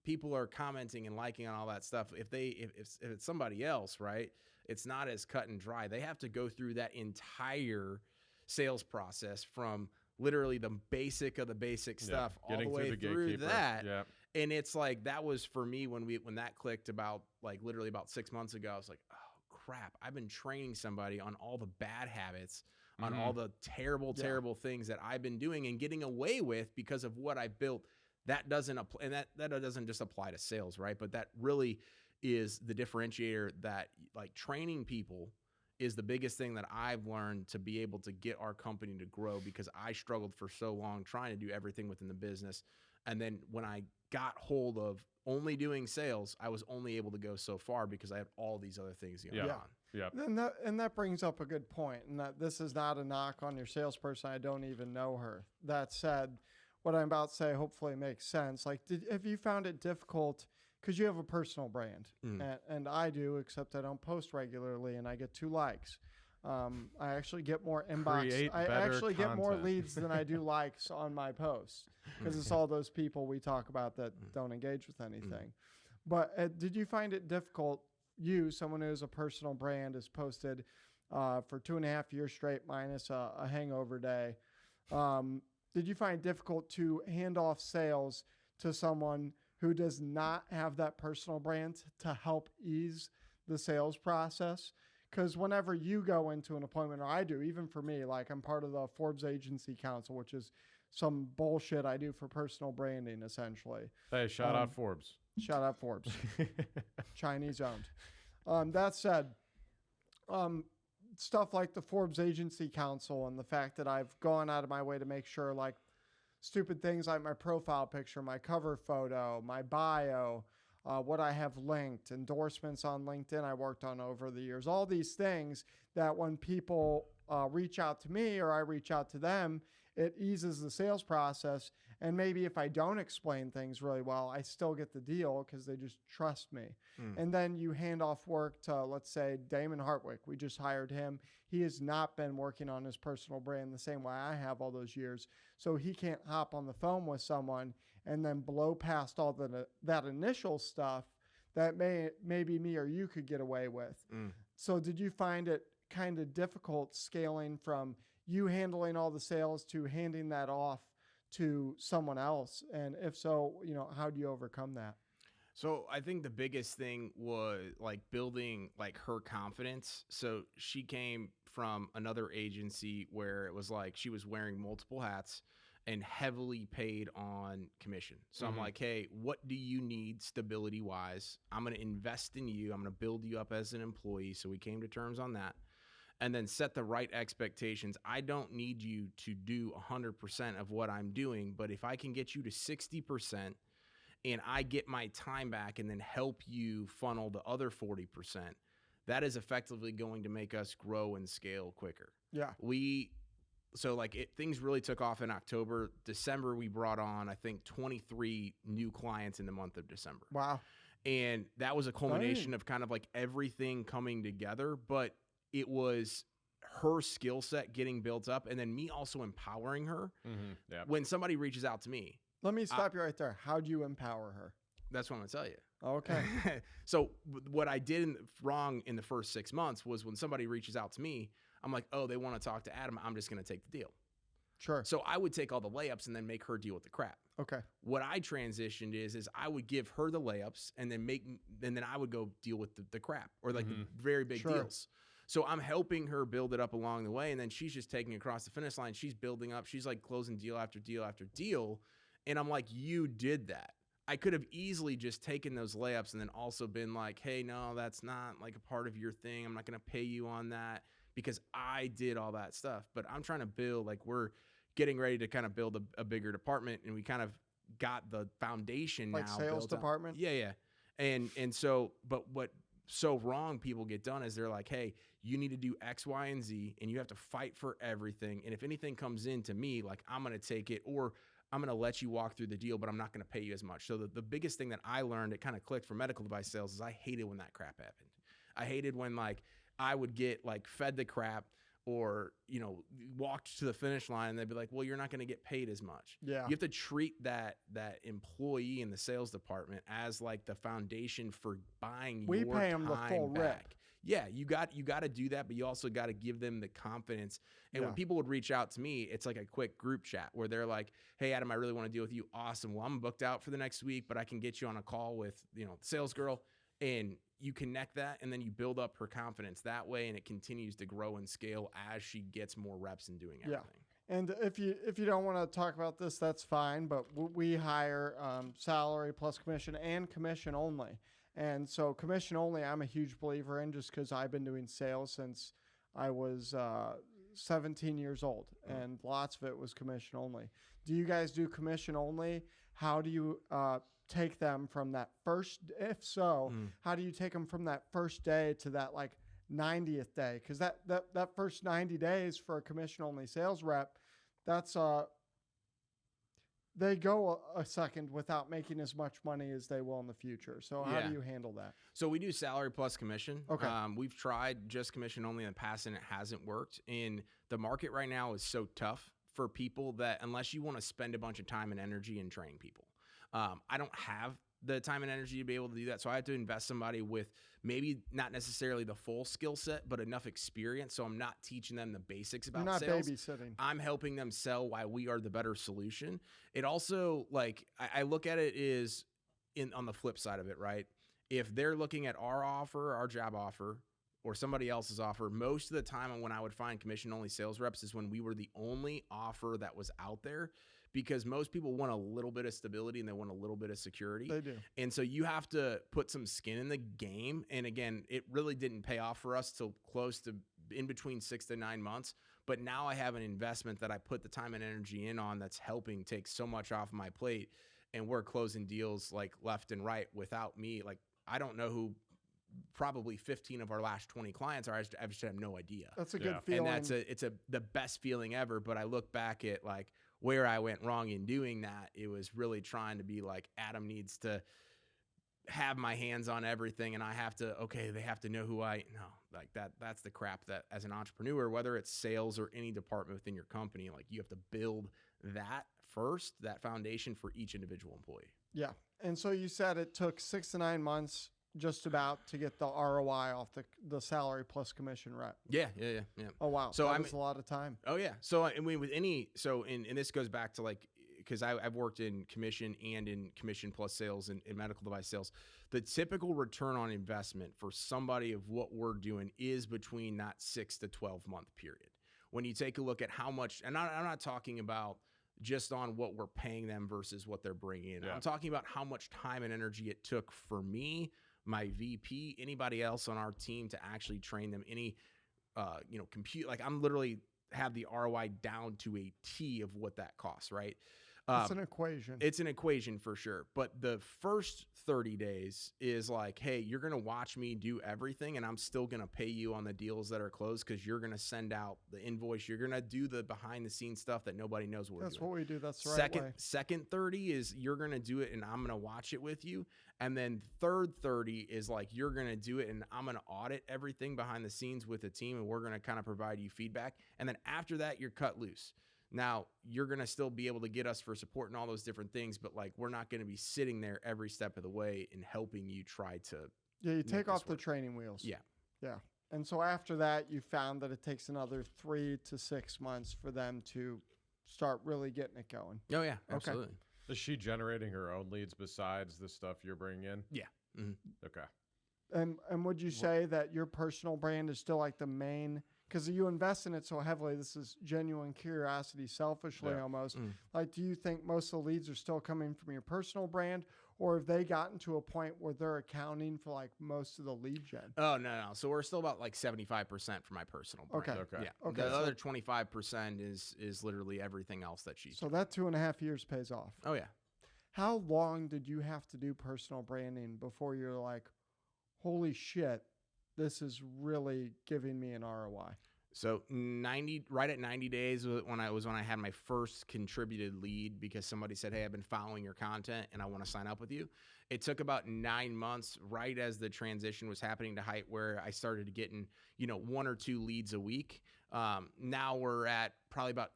People are commenting and liking on all that stuff. If it's somebody else, right, it's not as cut and dry. They have to go through that entire sales process from literally the basic of the basic stuff all the Getting way the through gatekeeper. that. Yeah. And it's like, that was for me when that clicked about literally about 6 months ago. I was like, oh crap, I've been training somebody on all the bad habits, on all the terrible things that I've been doing and getting away with because of what I built. That doesn't apply, and that doesn't just apply to sales, right? But that really is the differentiator, that like training people is the biggest thing that I've learned to be able to get our company to grow, because I struggled for so long trying to do everything within the business. And then when I got hold of only doing sales, I was only able to go so far because I had all these other things going on. Yeah. And that brings up a good point, and that this is not a knock on your salesperson. I don't even know her. That said, what I'm about to say hopefully makes sense. Like, have you found it difficult, because you have a personal brand, and I do, except I don't post regularly, and I get 2 likes. I actually get more inbox. I actually get more leads than I do likes on my posts, because it's all those people we talk about that don't engage with anything. But did you find it difficult? You, someone who has a personal brand, has posted for 2.5 years straight minus a hangover day. Did you find it difficult to hand off sales to someone who does not have that personal brand to help ease the sales process? Because whenever you go into an appointment, or I do, even for me, like I'm part of the Forbes Agency Council, which is some bullshit I do for personal branding, essentially. Hey, shout out Forbes. Shout out Forbes. Chinese owned. That said, stuff like the Forbes Agency Council and the fact that I've gone out of my way to make sure, like, stupid things like my profile picture, my cover photo, my bio, what I have linked, endorsements on LinkedIn I worked on over the years, all these things that when people reach out to me or I reach out to them, it eases the sales process. And maybe if I don't explain things really well, I still get the deal because they just trust me. And then you hand off work to, let's say, Damon Hartwick. We just hired him. He has not been working on his personal brand the same way I have all those years. So he can't hop on the phone with someone and then blow past all that initial stuff that maybe me or you could get away with. So did you find it kind of difficult scaling from you handling all the sales to handing that off to someone else? And if so, how do you overcome that? So I think the biggest thing was like building like her confidence. So she came from another agency where it was like she was wearing multiple hats and heavily paid on commission. So I'm like, hey, what do you need stability wise? I'm going to invest in you. I'm going to build you up as an employee. So we came to terms on that. And then set the right expectations. I don't need you to do 100% of what I'm doing, but if I can get you to 60% and I get my time back and then help you funnel the other 40%, that is effectively going to make us grow and scale quicker. Yeah. Things really took off in October. December, we brought on, I think, 23 new clients in the month of December. Wow. And that was a culmination of kind of like everything coming together, but it was her skill set getting built up and then me also empowering her. When somebody reaches out to me. Let me stop you right there. How do you empower her? That's what I'm going to tell you. Okay. So what I did wrong in the first 6 months was when somebody reaches out to me, I'm like, oh, they want to talk to Adam. I'm just going to take the deal. Sure. So I would take all the layups and then make her deal with the crap. Okay. What I transitioned is I would give her the layups and then I would go deal with the crap or like the very big deals. So I'm helping her build it up along the way, and then she's just taking it across the finish line. She's building up. She's like closing deal after deal after deal, and I'm like, you did that. I could have easily just taken those layups and then also been like, hey, no, that's not like a part of your thing. I'm not going to pay you on that because I did all that stuff. But I'm trying to build, like we're getting ready to kind of build a bigger department, and we kind of got the foundation like now. Sales built department? Yeah, yeah. And so, but what so wrong people get done is they're like, hey, you need to do X, Y, and Z, and you have to fight for everything. And if anything comes in to me, like I'm going to take it, or I'm going to let you walk through the deal, but I'm not going to pay you as much. So the biggest thing that I learned, it kind of clicked for medical device sales, is I hated when that crap happened. I hated when like I would get like fed the crap or, walked to the finish line and they'd be like, well, you're not going to get paid as much. Yeah. You have to treat that employee in the sales department as like the foundation for buying your time back. We pay them the full rep. Yeah, you got to do that, but you also got to give them the confidence. And when people would reach out to me, it's like a quick group chat where they're like, hey, Adam, I really want to deal with you. Awesome. Well, I'm booked out for the next week, but I can get you on a call with, the sales girl. And you connect that, and then you build up her confidence that way, and it continues to grow and scale as she gets more reps in doing everything. Yeah. And if you don't want to talk about this, that's fine. But we hire salary plus commission and commission only. And so commission only, I'm a huge believer in, just because I've been doing sales since I was 17 years old, and lots of it was commission only. Do you guys do commission only? How do you take them from that first, if so, how do you take them from that first day to that like 90th day? Because that first 90 days for a commission only sales rep, that's they go a second without making as much money as they will in the future. So how do you handle that? So we do salary plus commission. Okay. We've tried just commission only in the past, and it hasn't worked. And the market right now is so tough for people that unless you want to spend a bunch of time and energy and train people, I don't have the time and energy to be able to do that. So I have to invest somebody with maybe not necessarily the full skill set, but enough experience. So I'm not teaching them the basics about sales. You're not babysitting. I'm helping them sell why we are the better solution. It also, like, I look at it is on the flip side of it, right? If they're looking at our offer, our job offer, or somebody else's offer. Most of the time when I would find commission-only sales reps is when we were the only offer that was out there, because most people want a little bit of stability and they want a little bit of security. They do. And so you have to put some skin in the game. And again, it really didn't pay off for us till close to in between 6 to 9 months. But now I have an investment that I put the time and energy in on that's helping take so much off my plate. And we're closing deals like left and right without me. Like, I don't know who probably 15 of our last 20 clients are. I just have no idea. That's a good feeling. And it's the best feeling ever. But I look back at like where I went wrong in doing that. It was really trying to be like, Adam needs to have my hands on everything, and I have to, they have to know who like that's the crap that as an entrepreneur, whether it's sales or any department within your company, like you have to build that first, that foundation for each individual employee. Yeah. And so you said it took 6 to 9 months just about to get the ROI off the salary plus commission rep. Yeah. Oh, wow. So that was a lot of time. Oh yeah. So I mean, and this goes back to like, because I've worked in commission and in commission plus sales and medical device sales. The typical return on investment for somebody of what we're doing is between that 6 to 12 month period. When you take a look at how much, and I'm not talking about just on what we're paying them versus what they're bringing in. Yeah. I'm talking about how much time and energy it took for me, my VP, anybody else on our team to actually train them. Any, compute, like I'm literally have the ROI down to a T of what that costs, right? It's an equation. It's an equation for sure. But the first 30 days is like, hey, you're going to watch me do everything, and I'm still going to pay you on the deals that are closed because you're going to send out the invoice. You're going to do the behind-the-scenes stuff that nobody knows what we're doing. That's what we do. That's the right way. Second 30 is you're going to do it, and I'm going to watch it with you. And then third 30 is like you're going to do it, and I'm going to audit everything behind the scenes with the team, and we're going to kind of provide you feedback. And then after that, you're cut loose. Now, you're going to still be able to get us for support and all those different things, but like we're not going to be sitting there every step of the way and helping you try to. Yeah, you take off the training wheels. Yeah. Yeah. And so after that, you found that it takes another 3 to 6 months for them to start really getting it going. Oh, yeah, absolutely. Okay. Is she generating her own leads besides the stuff you're bringing in? Yeah. Mm-hmm. Okay. And would you say that your personal brand is still like the main, because you invest in it so heavily, this is genuine curiosity, selfishly almost. Mm. Like, do you think most of the leads are still coming from your personal brand, or have they gotten to a point where they're accounting for like most of the lead gen? Oh, no. So we're still about like 75% for my personal brand. Okay. Yeah. Okay. The other 25% is literally everything else that she's doing. That 2.5 years pays off. Oh, yeah. How long did you have to do personal branding before you're like, holy shit, this is really giving me an ROI? So right at 90 days when I had my first contributed lead, because somebody said, hey, I've been following your content and I want to sign up with you. It took about 9 months, right as the transition was happening to Height, where I started getting, 1 or 2 leads a week. Now we're at probably about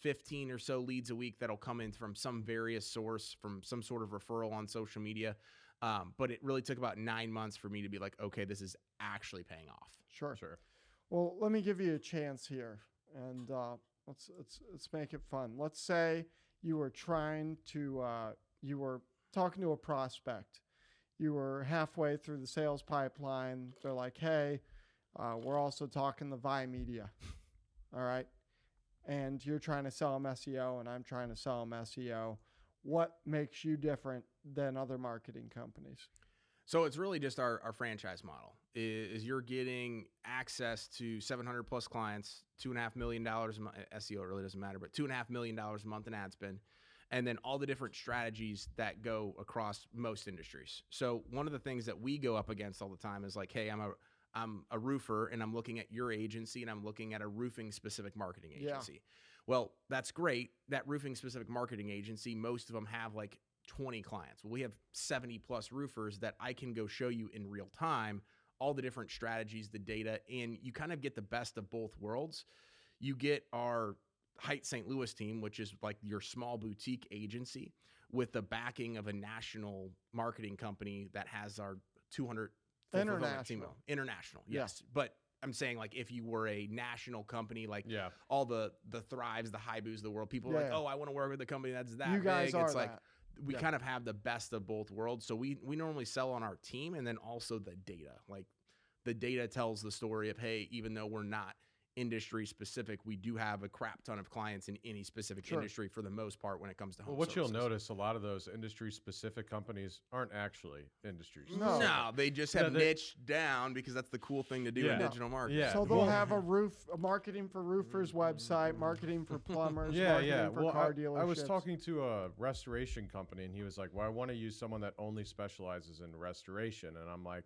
15 or so leads a week that'll come in from some various source, from some sort of referral on social media. But it really took about 9 months for me to be like, okay, this is actually paying off. Sure. Well, let me give you a chance here, and let's make it fun. Let's say you were you were talking to a prospect. You were halfway through the sales pipeline. They're like, hey, we're also talking the Vi media. All right. And you're trying to sell them SEO, and I'm trying to sell them SEO. What makes you different than other marketing companies? So it's really just our franchise model. Is you're getting access to 700 plus clients, $2.5 million a month. SEO really doesn't matter, but $2.5 million a month in ad spend, and then all the different strategies that go across most industries. So one of the things that we go up against all the time is like, hey, I'm a roofer, and I'm looking at your agency, and I'm looking at a roofing specific marketing agency. Yeah. Well, that's great. That roofing specific marketing agency, most of them have like 20 clients. Well, we have 70 plus roofers that I can go show you in real time all the different strategies, the data, and you kind of get the best of both worlds. You get our Height St. Louis team, which is like your small boutique agency, with the backing of a national marketing company that has our 200 international. Yes. Yeah. But I'm saying, like, if you were a national company, like all the Thrives, the Haibu's of the world, people are like, oh, I want to work with a company that's that you guys big. Are it's that. Like we kind of have the best of both worlds. So we normally sell on our team, and then also the data, like the data tells the story of, hey, even though we're not industry specific, we do have a crap ton of clients in any specific industry for the most part when it comes to home what services. you'll notice, a lot of those industry specific companies aren't actually industry No. No, they just have niched down because that's the cool thing to do in digital marketing. Yeah. So they'll have a marketing for roofers website, marketing for plumbers, marketing for car dealerships. I was talking to a restoration company, and he was like, well, I want to use someone that only specializes in restoration. And I'm like,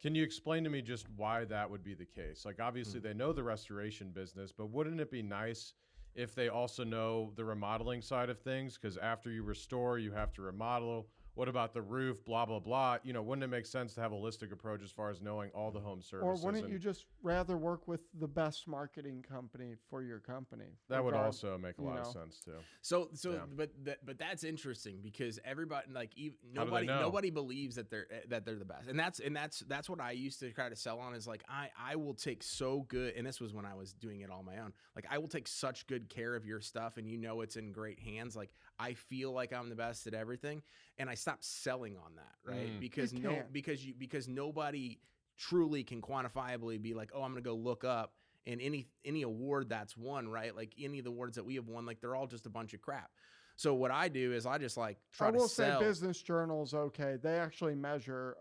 can you explain to me just why that would be the case? Like, obviously, they know the restoration business, but wouldn't it be nice if they also know the remodeling side of things? Because after you restore, you have to remodel. What about the roof? Blah, blah, blah. You know, wouldn't it make sense to have a holistic approach as far as knowing all the home services? Or wouldn't you just rather work with the best marketing company for your company? That would also make a lot of sense too. So, Yeah. but that's interesting because everybody, like, How do they know? nobody believes that they're the best, and that's what I used to try to sell on is like I will take so good, and this was when I was doing it all my own. Like, I will take such good care of your stuff, and it's in great hands. Like, I feel like I'm the best at everything, and I stopped selling on that, right? Because nobody truly can quantifiably be like, oh, I'm gonna go look up, and any award that's won, right? Like, any of the awards that we have won, like, they're all just a bunch of crap. So what I do is I just like try to sell. I will say Business Journal's okay. They actually measure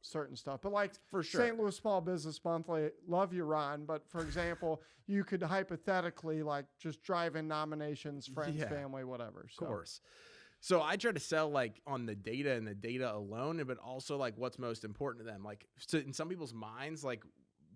certain stuff. But like for sure, St. Louis Small Business Monthly, love you, Ron. But for example, you could hypothetically like just drive in nominations, friends, family, whatever. So. Of course. So I try to sell like on the data and the data alone, but also like what's most important to them. Like, so in some people's minds, like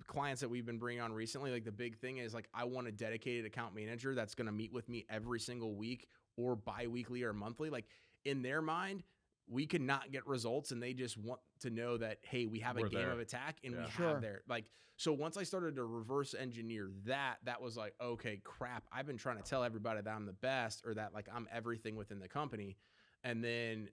clients that we've been bringing on recently, like the big thing is like, I want a dedicated account manager that's going to meet with me every single week or bi-weekly or monthly. Like, in their mind, we could not get results, and they just want to know that, hey, we have a game of attack, and we have there. Like, so once I started to reverse engineer that was like, okay, crap, I've been trying to tell everybody that I'm the best or that like I'm everything within the company, and then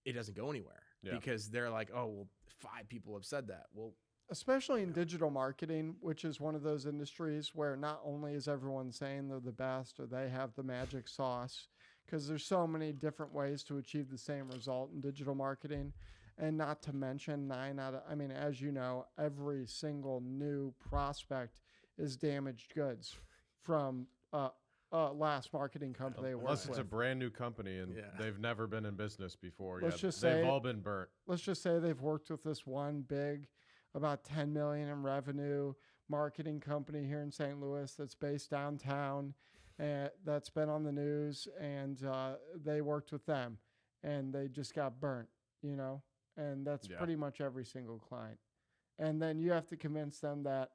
it doesn't go anywhere because they're like, oh, well, 5 people have said that. Well, especially in digital marketing, which is one of those industries where not only is everyone saying they're the best or they have the magic sauce, because there's so many different ways to achieve the same result in digital marketing. And not to mention as you know, every single new prospect is damaged goods from last marketing company they work Unless it's with. a brand new company and they've never been in business before. Let's just say they've all been burnt. Let's just say they've worked with this one big, about $10 million in revenue marketing company here in St. Louis that's based downtown, and that's been on the news, and they worked with them, and they just got burnt, and that's pretty much every single client. And then you have to convince them that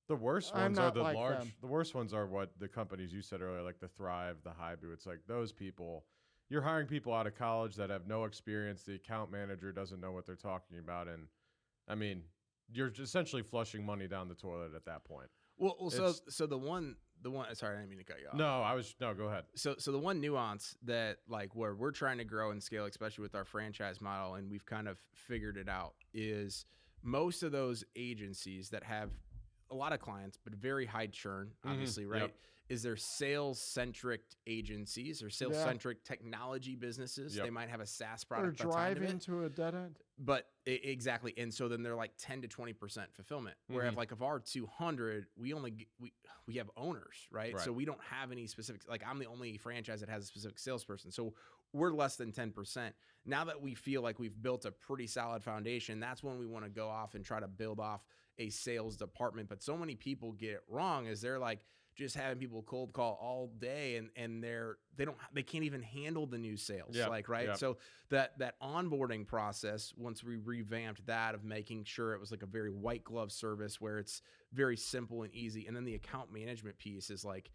the worst I'm ones not are the like large. them. The worst ones are what the companies you said earlier, like the Thrive, the Hybu. It's like those people. You're hiring people out of college that have no experience. The account manager doesn't know what they're talking about, and I mean, you're essentially flushing money down the toilet at that point. Well, so the one. Sorry, I didn't mean to cut you off. No, go ahead. So the one nuance that like where we're trying to grow and scale, especially with our franchise model, and we've kind of figured it out, is most of those agencies that have a lot of clients but very high churn, obviously, right? Yep. Is they're sales-centric agencies or sales-centric technology businesses. Yep. they might have a SaaS or product. drive into a dead end. But exactly, and so then they're like 10 to 20% fulfillment. Where if like of our 200, we have owners, right? So we don't have any specific. Like, I'm the only franchise that has a specific salesperson, so we're less than 10%. Now that we feel like we've built a pretty solid foundation, that's when we want to go off and try to build off a sales department. But so many people get it wrong, is they're like just having people cold call all day, and they can't even handle the new sales. So that onboarding process, once we revamped that, of making sure it was like a very white glove service where it's very simple and easy, and then the account management piece is like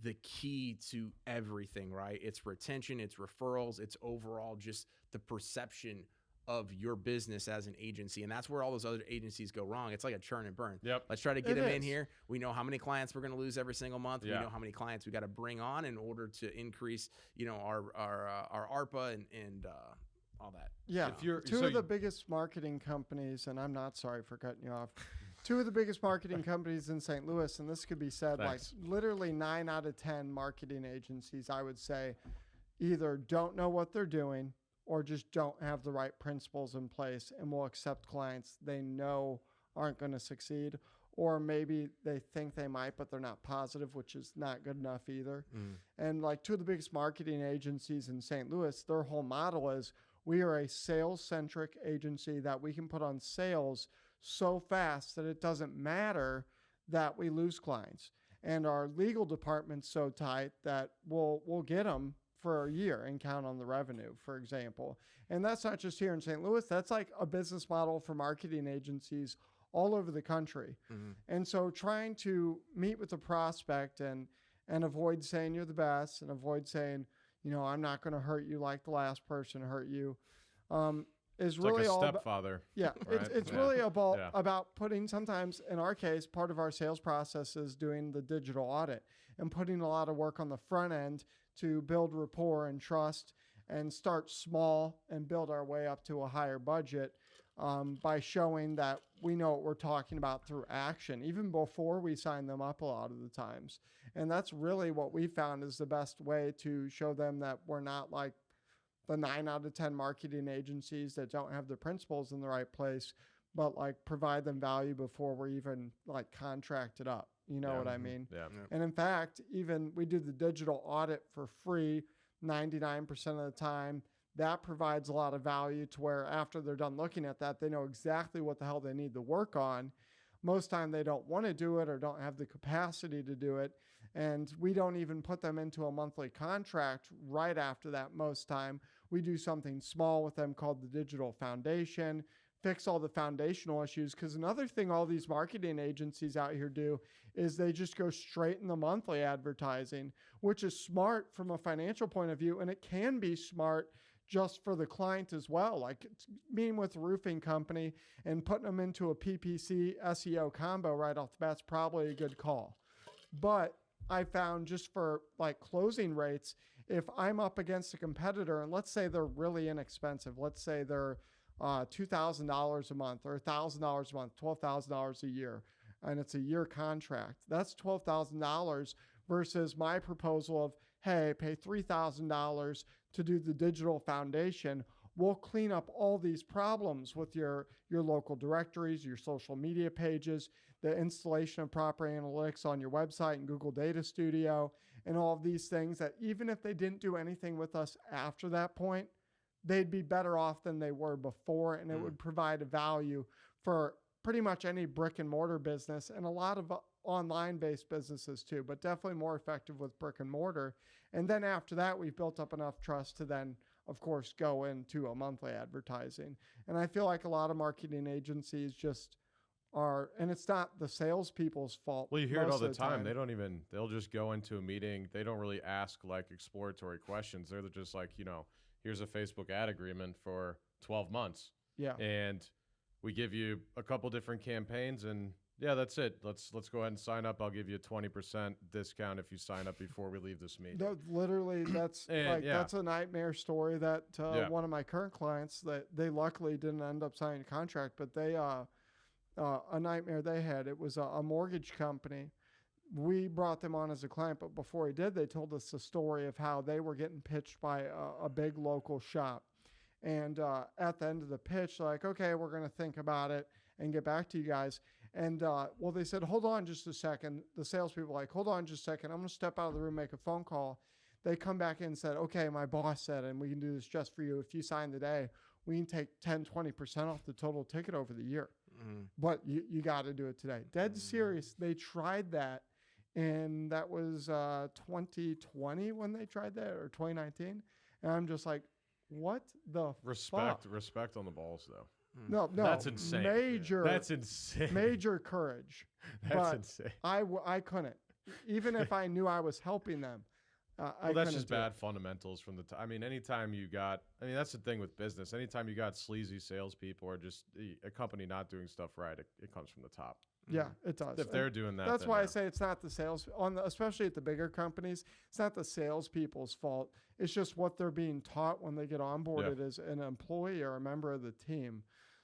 the key to everything, right? It's retention, it's referrals, it's overall just the perception of your business as an agency. And that's where all those other agencies go wrong. It's like a churn and burn. Yep. Let's try to get them in here. We know how many clients we're going to lose every single month. We know how many clients we got to bring on in order to increase, our ARPA and all that. Yeah. Two of the biggest marketing companies, and I'm not sorry for cutting you off, two of the biggest marketing companies in St. Louis, and this could be said like literally 9 out of 10 marketing agencies, I would say, either don't know what they're doing or just don't have the right principles in place and will accept clients they know aren't going to succeed, or maybe they think they might, but they're not positive, which is not good enough either. And like two of the biggest marketing agencies in St. Louis, their whole model is we are a sales-centric agency that we can put on sales so fast that it doesn't matter that we lose clients. And our legal department's so tight that we'll get them for a year and count on the revenue, for example. And that's not just here in St. Louis. That's like a business model for marketing agencies all over the country. And so trying to meet with the prospect and avoid saying you're the best and avoid saying, you know, I'm not going to hurt you like the last person hurt you, is It's really like a all stepfather. yeah, right? it's Yeah. really about Yeah. about putting, sometimes in our case, part of our sales process is doing the digital audit and putting a lot of work on the front end to build rapport and trust and start small and build our way up to a higher budget by showing that we know what we're talking about through action, even before we sign them up a lot of the times. And that's really what we found is the best way to show them that we're not like the 9 out of 10 marketing agencies that don't have the principles in the right place, but like provide them value before we're even like contracted up. You know what I mean? Yeah. And in fact, even we do the digital audit for free 99% of the time. That provides a lot of value to where after they're done looking at that, they know exactly what the hell they need to work on. Most time they don't want to do it or don't have the capacity to do it. And we don't even put them into a monthly contract right after that most time. We do something small with them called the Digital Foundation, fix all the foundational issues. Because another thing all these marketing agencies out here do is they just go straight in the monthly advertising, which is smart from a financial point of view. And it can be smart just for the client as well. Like meeting with a roofing company and putting them into a PPC SEO combo right off the bat's probably a good call. But I found just for like closing rates, if I'm up against a competitor and let's say they're really inexpensive, let's say they're $2,000 a month or $1,000 a month, $12,000 a year, and it's a year contract, that's $12,000 versus my proposal of, hey, pay $3,000 to do the digital foundation. We'll clean up all these problems with your local directories, your social media pages, the installation of proper analytics on your website and Google Data Studio, and all of these things that even if they didn't do anything with us after that point, they'd be better off than they were before, and it would provide a value for pretty much any brick and mortar business and a lot of online-based businesses too, but definitely more effective with brick and mortar. And then after that, we've built up enough trust to then, of course, go into a monthly advertising. And I feel like a lot of marketing agencies just are, and it's not the salespeople's fault. Well, you hear it most all the of time. They'll just go into a meeting. They don't really ask like exploratory questions. They're just like, you know, here's a Facebook ad agreement for 12 months. Yeah. And we give you a couple different campaigns and yeah, that's it. Let's go ahead and sign up. I'll give you a 20% discount if you sign up before we leave this meeting. No, literally, that's that's a nightmare story that one of my current clients, that they luckily didn't end up signing a contract, but they a nightmare they had. It was a mortgage company. We brought them on as a client, but before we did, they told us the story of how they were getting pitched by a big local shop. And at the end of the pitch, like, okay, we're going to think about it and get back to you guys. And, well, they said, hold on just a second. The salespeople were like, hold on just a second. I'm going to step out of the room, make a phone call. They come back in and said, okay, my boss said, and we can do this just for you. If you sign today, we can take 10, 20% off the total ticket over the year. But you got to do it today. Dead serious. They tried that. And that was 2020 when they tried that, or 2019. And I'm just like, what the fuck? Respect on the balls, though. No, That's insane. That's insane. Major courage. That's insane. I couldn't, even if I knew I was helping them. Well, that's just bad fundamentals from the time. I mean, anytime you got, I mean, that's the thing with business. Anytime you got sleazy salespeople or just a company not doing stuff right, it comes from the top. Yeah, it does. If they're doing that, that's why I say it's not the sales especially at the bigger companies. It's not the salespeople's fault. It's just what they're being taught when they get onboarded as an employee or a member of the team.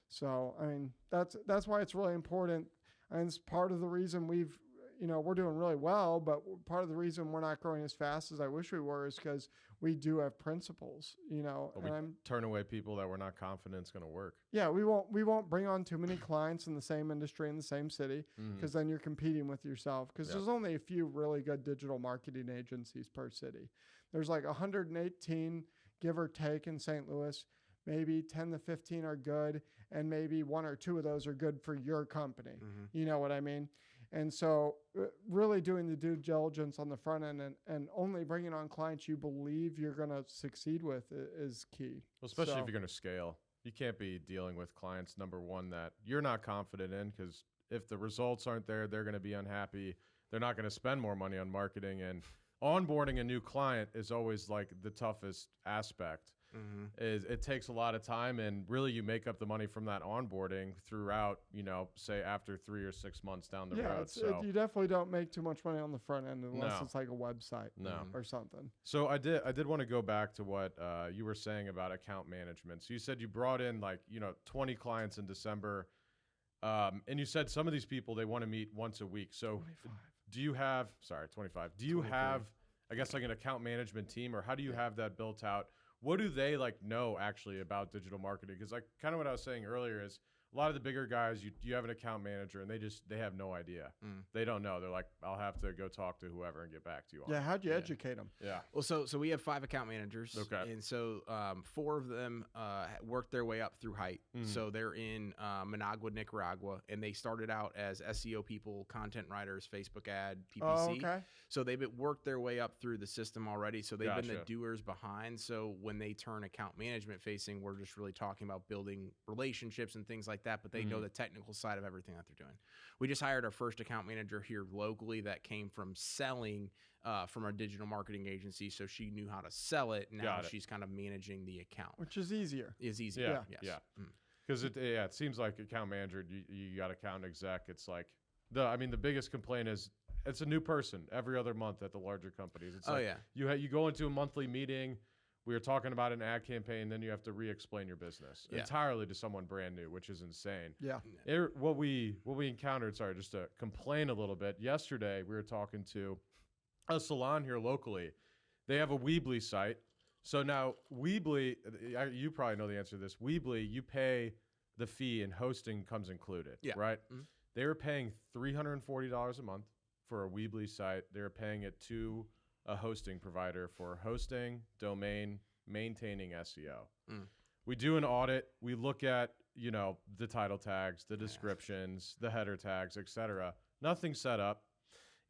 So, I mean, that's why it's really important, and it's part of the reason we've we're doing really well, but part of the reason we're not growing as fast as I wish we were is because we do have principles, But we turn away people that we're not confident is going to work. Yeah, we won't bring on too many clients in the same industry in the same city, because then you're competing with yourself, because there's only a few really good digital marketing agencies per city. There's like 118, give or take, in St. Louis. Maybe 10 to 15 are good, and maybe 1 or 2 of those are good for your company. You know what I mean? And so really doing the due diligence on the front end and only bringing on clients you believe you're going to succeed with is key. Well, especially if you're going to scale. You can't be dealing with clients, number one, that you're not confident in, because if the results aren't there, they're going to be unhappy. They're not going to spend more money on marketing. And onboarding a new client is always like the toughest aspect. Is it takes a lot of time, and really you make up the money from that onboarding throughout, say after 3 or 6 months down the road. So you definitely don't make too much money on the front end unless it's like a website or something. So I did want to go back to what you were saying about account management. So you said you brought in 20 clients in December, and you said some of these people, they want to meet once a week. So 25. Do you have 25? Do you 23. Have, I guess, like an account management team, or how do you have that built out? What do they know actually about digital marketing? Because kind of what I was saying earlier is a lot of the bigger guys, you have an account manager and they have no idea. They don't know. They're like, I'll have to go talk to whoever and get back to you on it. How'd you educate them? Yeah. Well, so we have 5 account managers. Okay. And so 4 of them worked their way up through Height. So they're in Managua, Nicaragua, and they started out as SEO people, content writers, Facebook ad, PPC. Oh, okay. So they've worked their way up through the system already. So they've been the Gotcha. doers behind. So when they turn account management facing, we're just really talking about building relationships and things like that. But they know the technical side of everything that they're doing. We just hired our first account manager here locally that came from selling from our digital marketing agency. So she knew how to sell it. Now she's kind of managing the account. Which is easier. Is easier. Yeah. Yes. Yeah. Because it seems like account manager, you got account exec. It's like the biggest complaint is it's a new person every other month at the larger companies. It's you go into a monthly meeting. We were talking about an ad campaign, then you have to re-explain your business entirely to someone brand new, which is insane. Yeah. What we encountered, sorry, just to complain a little bit. Yesterday, we were talking to a salon here locally. They have a Weebly site. So now Weebly, you probably know the answer to this. Weebly, you pay the fee and hosting comes included, right? They were paying $340 a month for a Weebly site. They were paying it to a hosting provider for hosting, domain, maintaining SEO. We do an audit. We look at, the title tags, the descriptions, the header tags, etc. Nothing set up.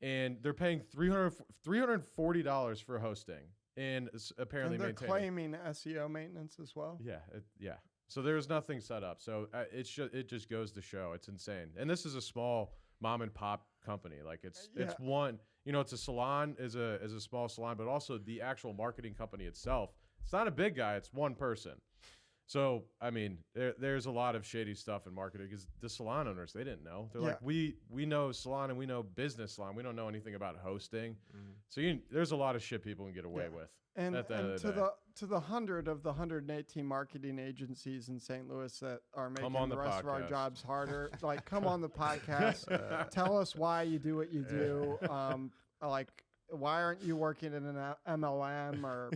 And they're paying $340 for hosting. And apparently they're maintaining. claiming SEO maintenance as well. Yeah. So there's nothing set up. So it just goes to show. It's insane. And this is a small mom and pop company. Like it's one, it's a salon, is a small salon, but also the actual marketing company itself. It's not a big guy. It's one person. So, I mean, there's a lot of shady stuff in marketing because the salon owners, they didn't know. They're like, we know salon and we know business salon. We don't know anything about hosting. So there's a lot of shit people can get away with. And, at the end and of to the day. the 100 of the 118 marketing agencies in St. Louis that are making on the the rest of our podcast. jobs harder, come on the podcast. Tell us why you do what you do. Why aren't you working in an MLM or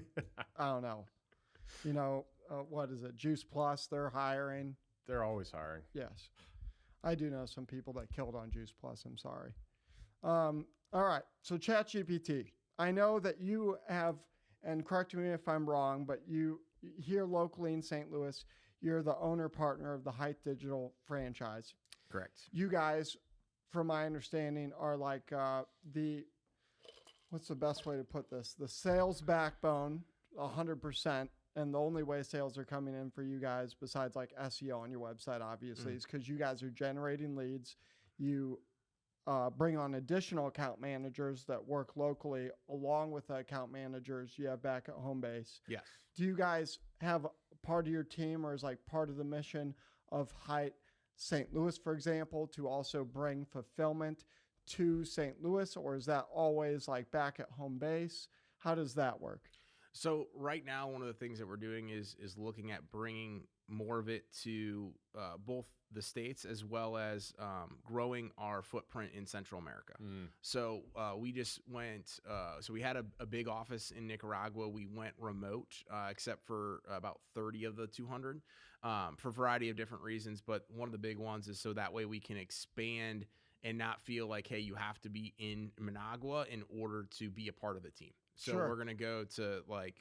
I don't know. What is it? Juice Plus, they're hiring. They're always hiring. Yes. I do know some people that killed on Juice Plus. I'm sorry. All right. So ChatGPT. I know that you have, and correct me if I'm wrong, but you here locally in St. Louis, you're the owner partner of the Height Digital franchise. Correct. You guys, from my understanding, are like what's the best way to put this? The sales backbone, 100%. And the only way sales are coming in for you guys, besides like SEO on your website, obviously, is because you guys are generating leads. You bring on additional account managers that work locally along with the account managers you have back at home base. Yes. Do you guys have part of your team or is like part of the mission of Height St. Louis, for example, to also bring fulfillment to St. Louis? Or is that always like back at home base? How does that work? So right now, one of the things that we're doing is looking at bringing more of it to both the States as well as growing our footprint in Central America. So we just went, so we had a big office in Nicaragua. We went remote, except for about 30 of the 200 for a variety of different reasons. But one of the big ones is so that way we can expand and not feel like, hey, you have to be in Managua in order to be a part of the team. So we're going to go to like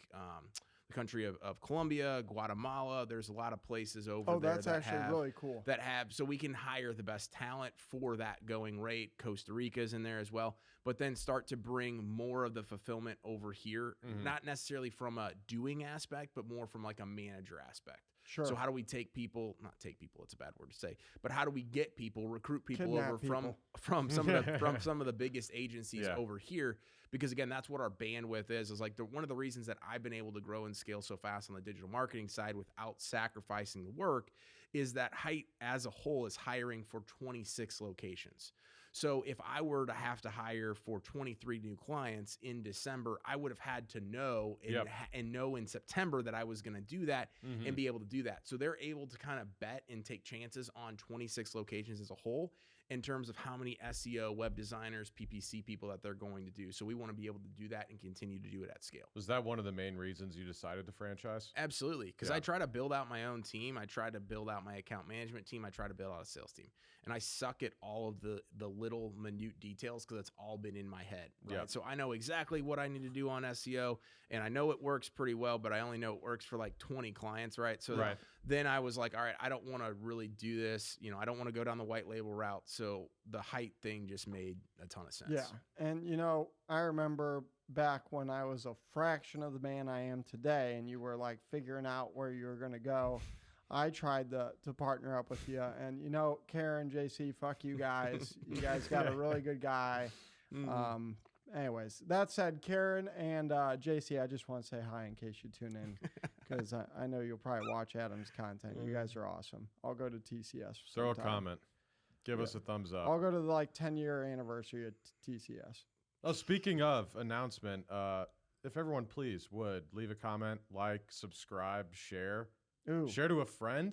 the country of Colombia, Guatemala. There's a lot of places over there that's actually really cool. That have, so we can hire the best talent for that going rate. Costa Rica's in there as well, but then start to bring more of the fulfillment over here, not necessarily from a doing aspect, but more from like a manager aspect. Sure. So how do we take people, not take people, it's a bad word to say, but how do we get people, recruit people Kidnap over people. from some of the some of the biggest agencies over here? Because again, that's what our bandwidth is like one of the reasons that I've been able to grow and scale so fast on the digital marketing side without sacrificing the work is that Height as a whole is hiring for 26 locations. So if I were to have to hire for 23 new clients in December, I would have had to know and know in September that I was going to do that and be able to do that. So they're able to kind of bet and take chances on 26 locations as a whole in terms of how many SEO, web designers, PPC people that they're going to do. So we want to be able to do that and continue to do it at scale. Was that one of the main reasons you decided to franchise? Absolutely. Because I try to build out my own team. I try to build out my account management team. I try to build out a sales team. And I suck at all of the little minute details because it's all been in my head. Right? Yep. So I know exactly what I need to do on SEO. And I know it works pretty well, but I only know it works for like 20 clients, right? So then I was like, all right, I don't want to really do this. You know, I don't want to go down the white label route. So the Height thing just made a ton of sense. Yeah. And, you know, I remember back when I was a fraction of the man I am today and you were like figuring out where you were going to go. I tried to partner up with you. And, you know, Karen, JC, fuck you guys. You guys got a really good guy. Anyways, that said, Karen and JC, I just want to say hi in case you tune in because I know you'll probably watch Adam's content. You guys are awesome. I'll go to TCS. Throw a comment. Give us a thumbs up. I'll go to the like 10-year anniversary at TCS. Oh, speaking of announcement, if everyone please would leave a comment, like, subscribe, share. Ooh, Share to a friend.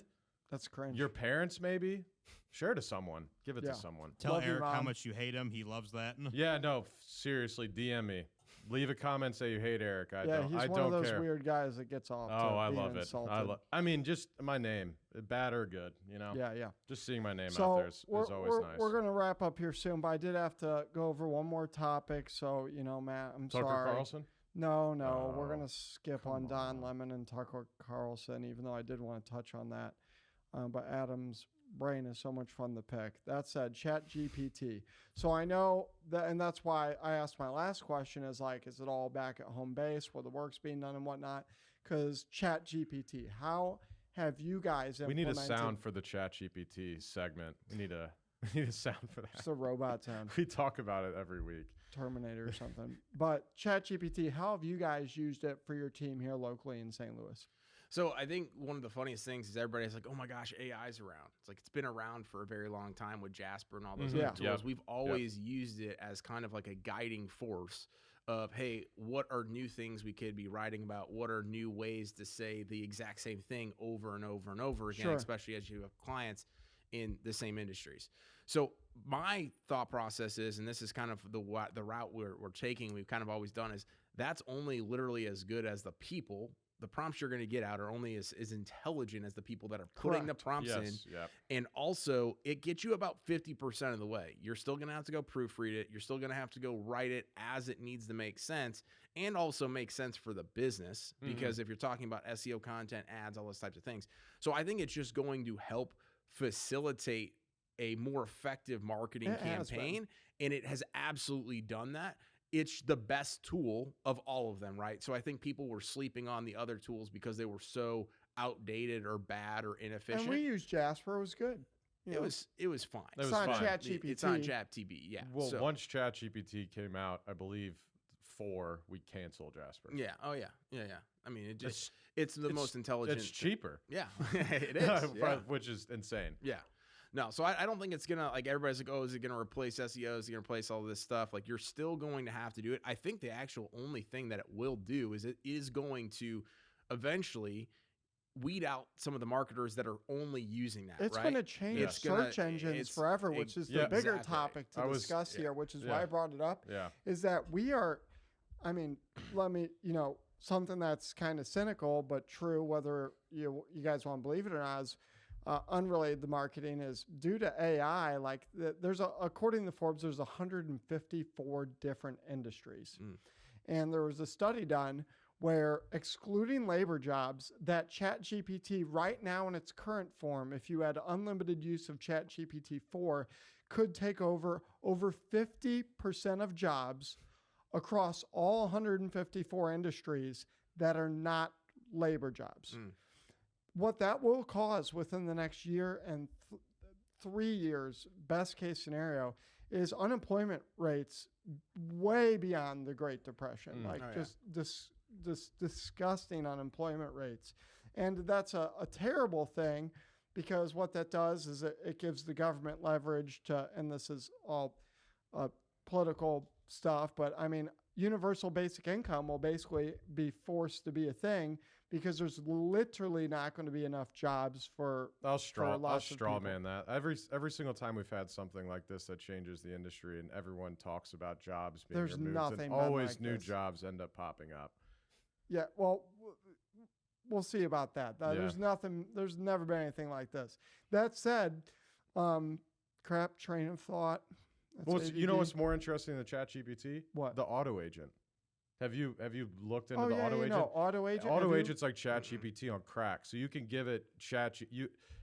that's cringe. Your parents, maybe. Share to someone. Give it Yeah. to someone. Tell Love you, Eric how Mom. much you hate him. He loves that. Yeah, no, seriously, DM me. Leave a comment, say you hate Eric. I he's don't one care. of those weird guys that gets off. Oh, to I being love it. insulted. I mean, just my name, bad or good, you know? Yeah. Just seeing my name So out there is always we're nice. going to wrap up here soon, but I did have to go over one more topic. So, you know, Matt, I'm Tucker sorry. Carlson? No, we're Oh, going to skip on Don Lemon and Tucker Carlson, even though I did want to touch on that. But Adam's brain is so much fun to pick. That said, ChatGPT. So I know that, and that's why I asked my last question is like, is it all back at home base where the work's being done and whatnot? Because ChatGPT, how have you guys we need a implemented? sound for the ChatGPT segment. We need a sound for that. It's a robot sound. We talk about it every week. Terminator or something. But ChatGPT, how have you guys used it for your team here locally in St. Louis? So I think one of the funniest things is everybody's like, oh my gosh, AI's around. It's like it's been around for a very long time with Jasper and all those other tools. Yep. We've always used it as kind of like a guiding force of, hey, what are new things we could be writing about? What are new ways to say the exact same thing over and over and over again, Sure. especially as you have clients in the same industries. So my thought process is, and this is kind of the route we're taking, we've kind of always done, is that's only literally as good as the people. The prompts you're going to get out are only as intelligent as the people that are putting the prompts in. Yep. And also, it gets you about 50% of the way. You're still going to have to go proofread it. You're still going to have to go write it as it needs to make sense and also make sense for the business. Because if you're talking about SEO content, ads, all those types of things. So I think it's just going to help facilitate a more effective marketing campaign. And it has absolutely done that. It's the best tool of all of them, right? So I think people were sleeping on the other tools because they were so outdated or bad or inefficient. And we used Jasper. It was good. It was fine. It was It's on fine. ChatGPT. It's on ChatGPT, yeah. Well, So- once ChatGPT came out, I believe 4, we canceled Jasper. Yeah. Oh yeah. I mean, it's the most intelligent. It's cheaper. Yeah, it is. Yeah. Which is insane. Yeah. No, so I don't think it's going to, like, everybody's like, oh, is it going to replace SEO? Is it going to replace all this stuff? Like, you're still going to have to do it. I think the actual only thing that it will do is it is going to eventually weed out some of the marketers that are only using that. It's right? going to change It's gonna- search engines it's- forever, which is the yeah, bigger exactly. topic to discuss here, which is why I brought it up. Yeah. Is that we are, I mean, let me, something that's kind of cynical but true, whether you guys want to believe it or not, is unrelated to marketing, is due to AI. Like according to Forbes, there's 154 different industries, and there was a study done where, excluding labor jobs, that ChatGPT right now in its current form, if you had unlimited use of ChatGPT 4, could take over 50% of jobs across all 154 industries that are not labor jobs. What that will cause within the next year and 3 years, best case scenario, is unemployment rates way beyond the Great Depression. This disgusting unemployment rates. And that's a terrible thing, because what that does is it gives the government leverage to, and this is all political stuff, but I mean, universal basic income will basically be forced to be a thing, because there's literally not going to be enough jobs for lots of people. Man, that every single time we've had something like this that changes the industry and everyone talks about jobs being There's removed, nothing and been always like new this. jobs end up popping up. Yeah, well, we'll see about that. There's never been anything like this. That said, crap train of thought. That's You know ADD. what's more interesting than ChatGPT? What? The auto agent. Have you looked into Oh, the yeah, auto agent? auto agent. Auto Have you- agent's like ChatGPT on crack. So you can give it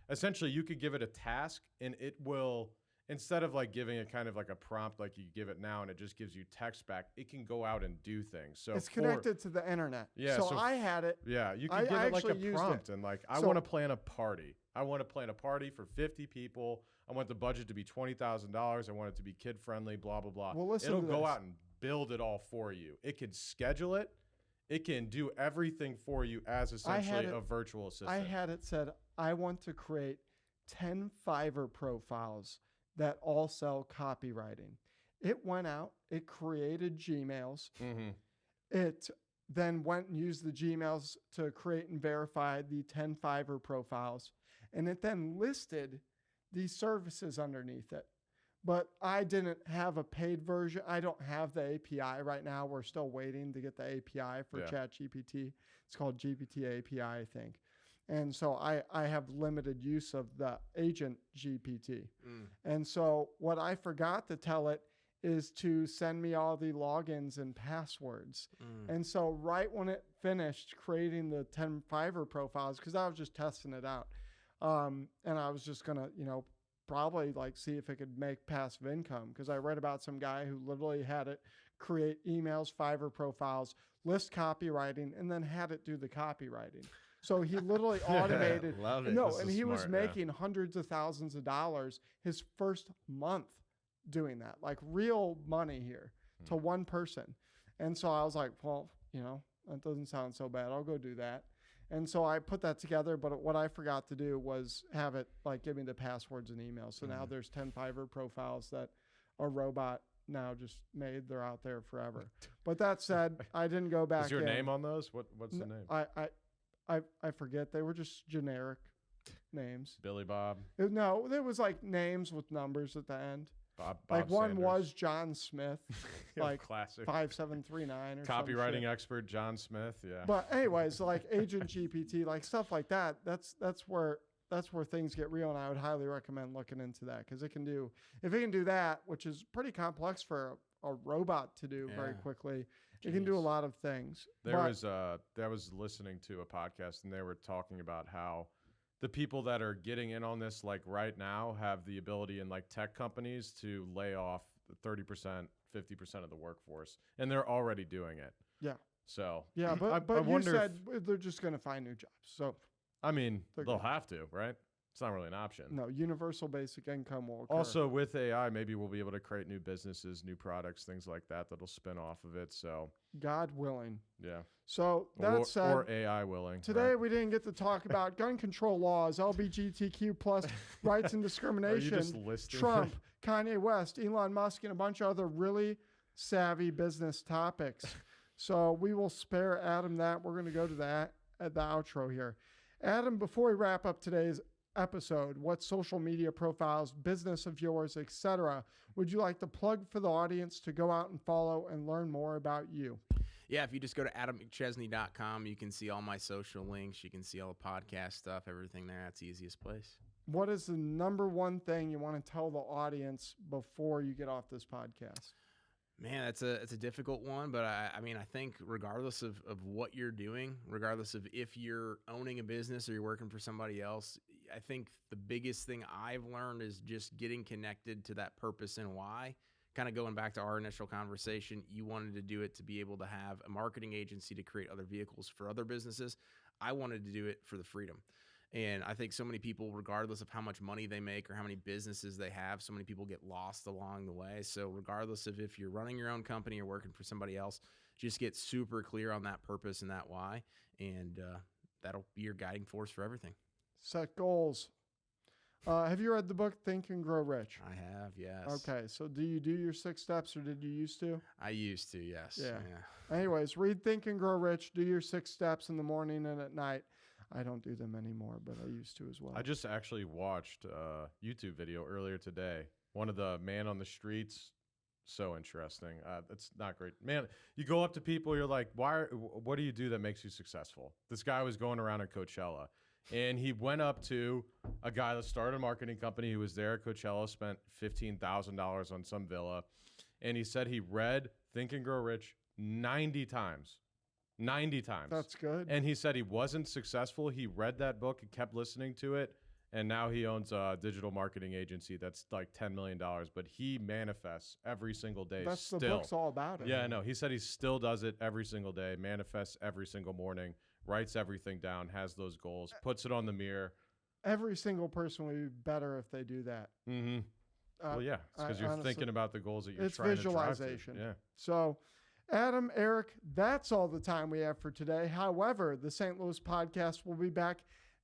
essentially you could give it a task, and it will, instead of like giving it kind of like a prompt like you give it now and it just gives you text back, it can go out and do things. So it's connected to the internet. Yeah, So so I had it. Yeah, you I can give it like a actually used prompt it. and like, I So- want to plan a party. I want to plan a party for 50 people. I want the budget to be $20,000. I want it to be kid friendly, blah, blah, blah. Well, listen It'll to go this. out and build it all for you. It can schedule it. It can do everything for you as essentially a virtual assistant. I had it said, I want to create 10 Fiverr profiles that all sell copywriting. It went out, it created Gmails. It then went and used the Gmails to create and verify the 10 Fiverr profiles. And it then listed these services underneath it. But I didn't have a paid version. I don't have the API right now. We're still waiting to get the API for ChatGPT. It's called GPT API, I think. And so I have limited use of the agent GPT. And so what I forgot to tell it is to send me all the logins and passwords. And so right when it finished creating the 10 Fiverr profiles, because I was just testing it out, and I was just going to, probably like see if it could make passive income, because I read about some guy who literally had it create emails, Fiverr profiles, list copywriting, and then had it do the copywriting. So he literally automated. Love it. No, This and is he was smart, yeah. making hundreds of thousands of dollars his first month doing that, like real money here to one person. And so I was like, well, that doesn't sound so bad. I'll go do that. And so I put that together, but what I forgot to do was have it like give me the passwords and emails. So now there's 10 Fiverr profiles that a robot now just made. They're out there forever. But that said, I didn't go back. Is your in. name on those? What's the name? I forget. They were just generic names. Billy Bob. No, there was like names with numbers at the end. Bob Like one Sanders. was John Smith, Yeah, like classic 5739 or some copywriting shit. expert John Smith. Yeah. But anyways, like Agent GPT, like stuff like that. That's where things get real, and I would highly recommend looking into that, because if it can do that, which is pretty complex for a robot to do very quickly, it can do a Jeez. lot of things. I was listening to a podcast, and they were talking about how the people that are getting in on this, like right now, have the ability in like tech companies to lay off 30%, 50% of the workforce, and they're already doing it. Yeah. So Yeah, I but you wonder said they're just going to find new jobs. So I mean, They're they'll good. have to, right? It's not really an option. no, universal basic income will occur. Also, with AI, maybe we'll be able to create new businesses, new products, things like that that'll spin off of it. So, God willing. yeah. So that said, or AI willing. today right? we didn't get to talk about gun control laws, LGBTQ plus rights and Are you discrimination, just listing? Trump, Kanye West, Elon Musk, and a bunch of other really savvy business topics. So we will spare Adam that. We're going to go to that at the outro here. Adam, before we wrap up today's episode, what social media profiles, business of yours, etc., would you like to plug for the audience to go out and follow and learn more about you? Yeah, if you just go to AdamMcChesney.com, you can see all my social links. You can see all the podcast stuff, everything there. That's the easiest place. What is the number one thing you want to tell the audience before you get off this podcast? Man, it's a difficult one, but I mean, I think regardless of what you're doing, regardless of if you're owning a business or you're working for somebody else, I think the biggest thing I've learned is just getting connected to that purpose and why. Kind of going back to our initial conversation, you wanted to do it to be able to have a marketing agency to create other vehicles for other businesses. I wanted to do it for the freedom. And I think so many people, regardless of how much money they make or how many businesses they have, so many people get lost along the way. So regardless of if you're running your own company or working for somebody else, just get super clear on that purpose and that why. And that'll be your guiding force for everything. Set goals. Have you read the book Think and Grow Rich? I have, yes. Okay, so do you do your 6 steps, or did you used to? I used to, yes. Yeah. Anyways, read Think and Grow Rich. Do your 6 steps in the morning and at night. I don't do them anymore, but I used to as well. I just actually watched a YouTube video earlier today. One of the man on the streets. So interesting. It's not great. Man, you go up to people, you're like, what do you do that makes you successful? This guy was going around at Coachella, and he went up to a guy that started a marketing company who was there at Coachella, spent $15,000 on some villa, and he said he read Think and Grow Rich 90 times. 90 times. That's good. And he said he wasn't successful. He read that book and kept listening to it. And now he owns a digital marketing agency that's like $10 million. But he manifests every single day. That's still. The book's all about it. Yeah, I know. He said he still does it every single day, manifests every single morning, writes everything down, has those goals, puts it on the mirror. Every single person would be better if they do that. Mm-hmm. Well, yeah. It's because you're honestly, thinking about the goals that you're it's trying visualization. to drive to. Yeah. So, Adam, Eric, that's all the time we have for today. However, the St. Louis podcast will be back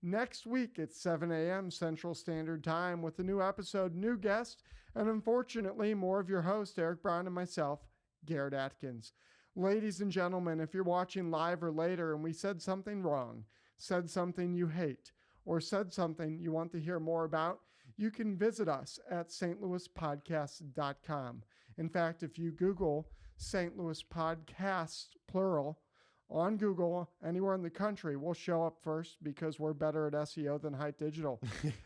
next week at 7 a.m. Central Standard Time with a new episode, new guest, and unfortunately, more of your host, Eric Brown, and myself, Garrett Atkins. Ladies and gentlemen, if you're watching live or later and we said something wrong, said something you hate, or said something you want to hear more about, you can visit us at stlouispodcast.com. In fact, if you Google St. Louis Podcast, plural, on Google, anywhere in the country, we'll show up first because we're better at SEO than Height Digital.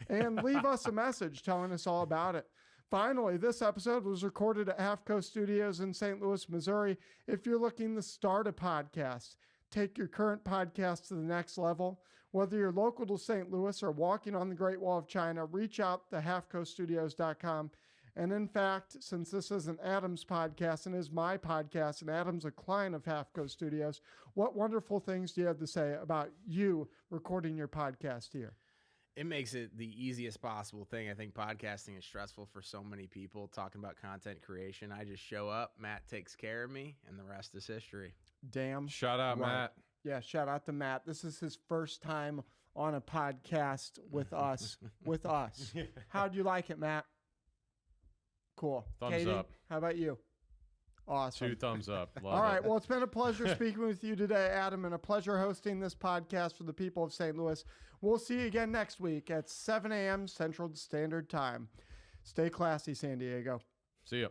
And leave us a message telling us all about it. Finally, this episode was recorded at Half Coast Studios in St. Louis, Missouri. If you're looking to start a podcast, take your current podcast to the next level, whether you're local to St. Louis or walking on the Great Wall of China, reach out to halfcoaststudios.com. And in fact, since this isn't Adam's podcast and is my podcast, and Adam's a client of Half Coast Studios, what wonderful things do you have to say about you recording your podcast here? It makes it the easiest possible thing. I think podcasting is stressful for so many people talking about content creation. I just show up, Matt takes care of me, and the rest is history. Damn. Shout out, right. Matt. Yeah, shout out to Matt. This is his first time on a podcast with us. How'd you like it, Matt? Cool. Thumbs Katie, up. how about you? Awesome. 2 thumbs up. Love All right. it. Well, it's been a pleasure speaking with you today, Adam, and a pleasure hosting this podcast for the people of St. Louis. We'll see you again next week at 7 a.m. Central Standard Time. Stay classy, San Diego. See ya.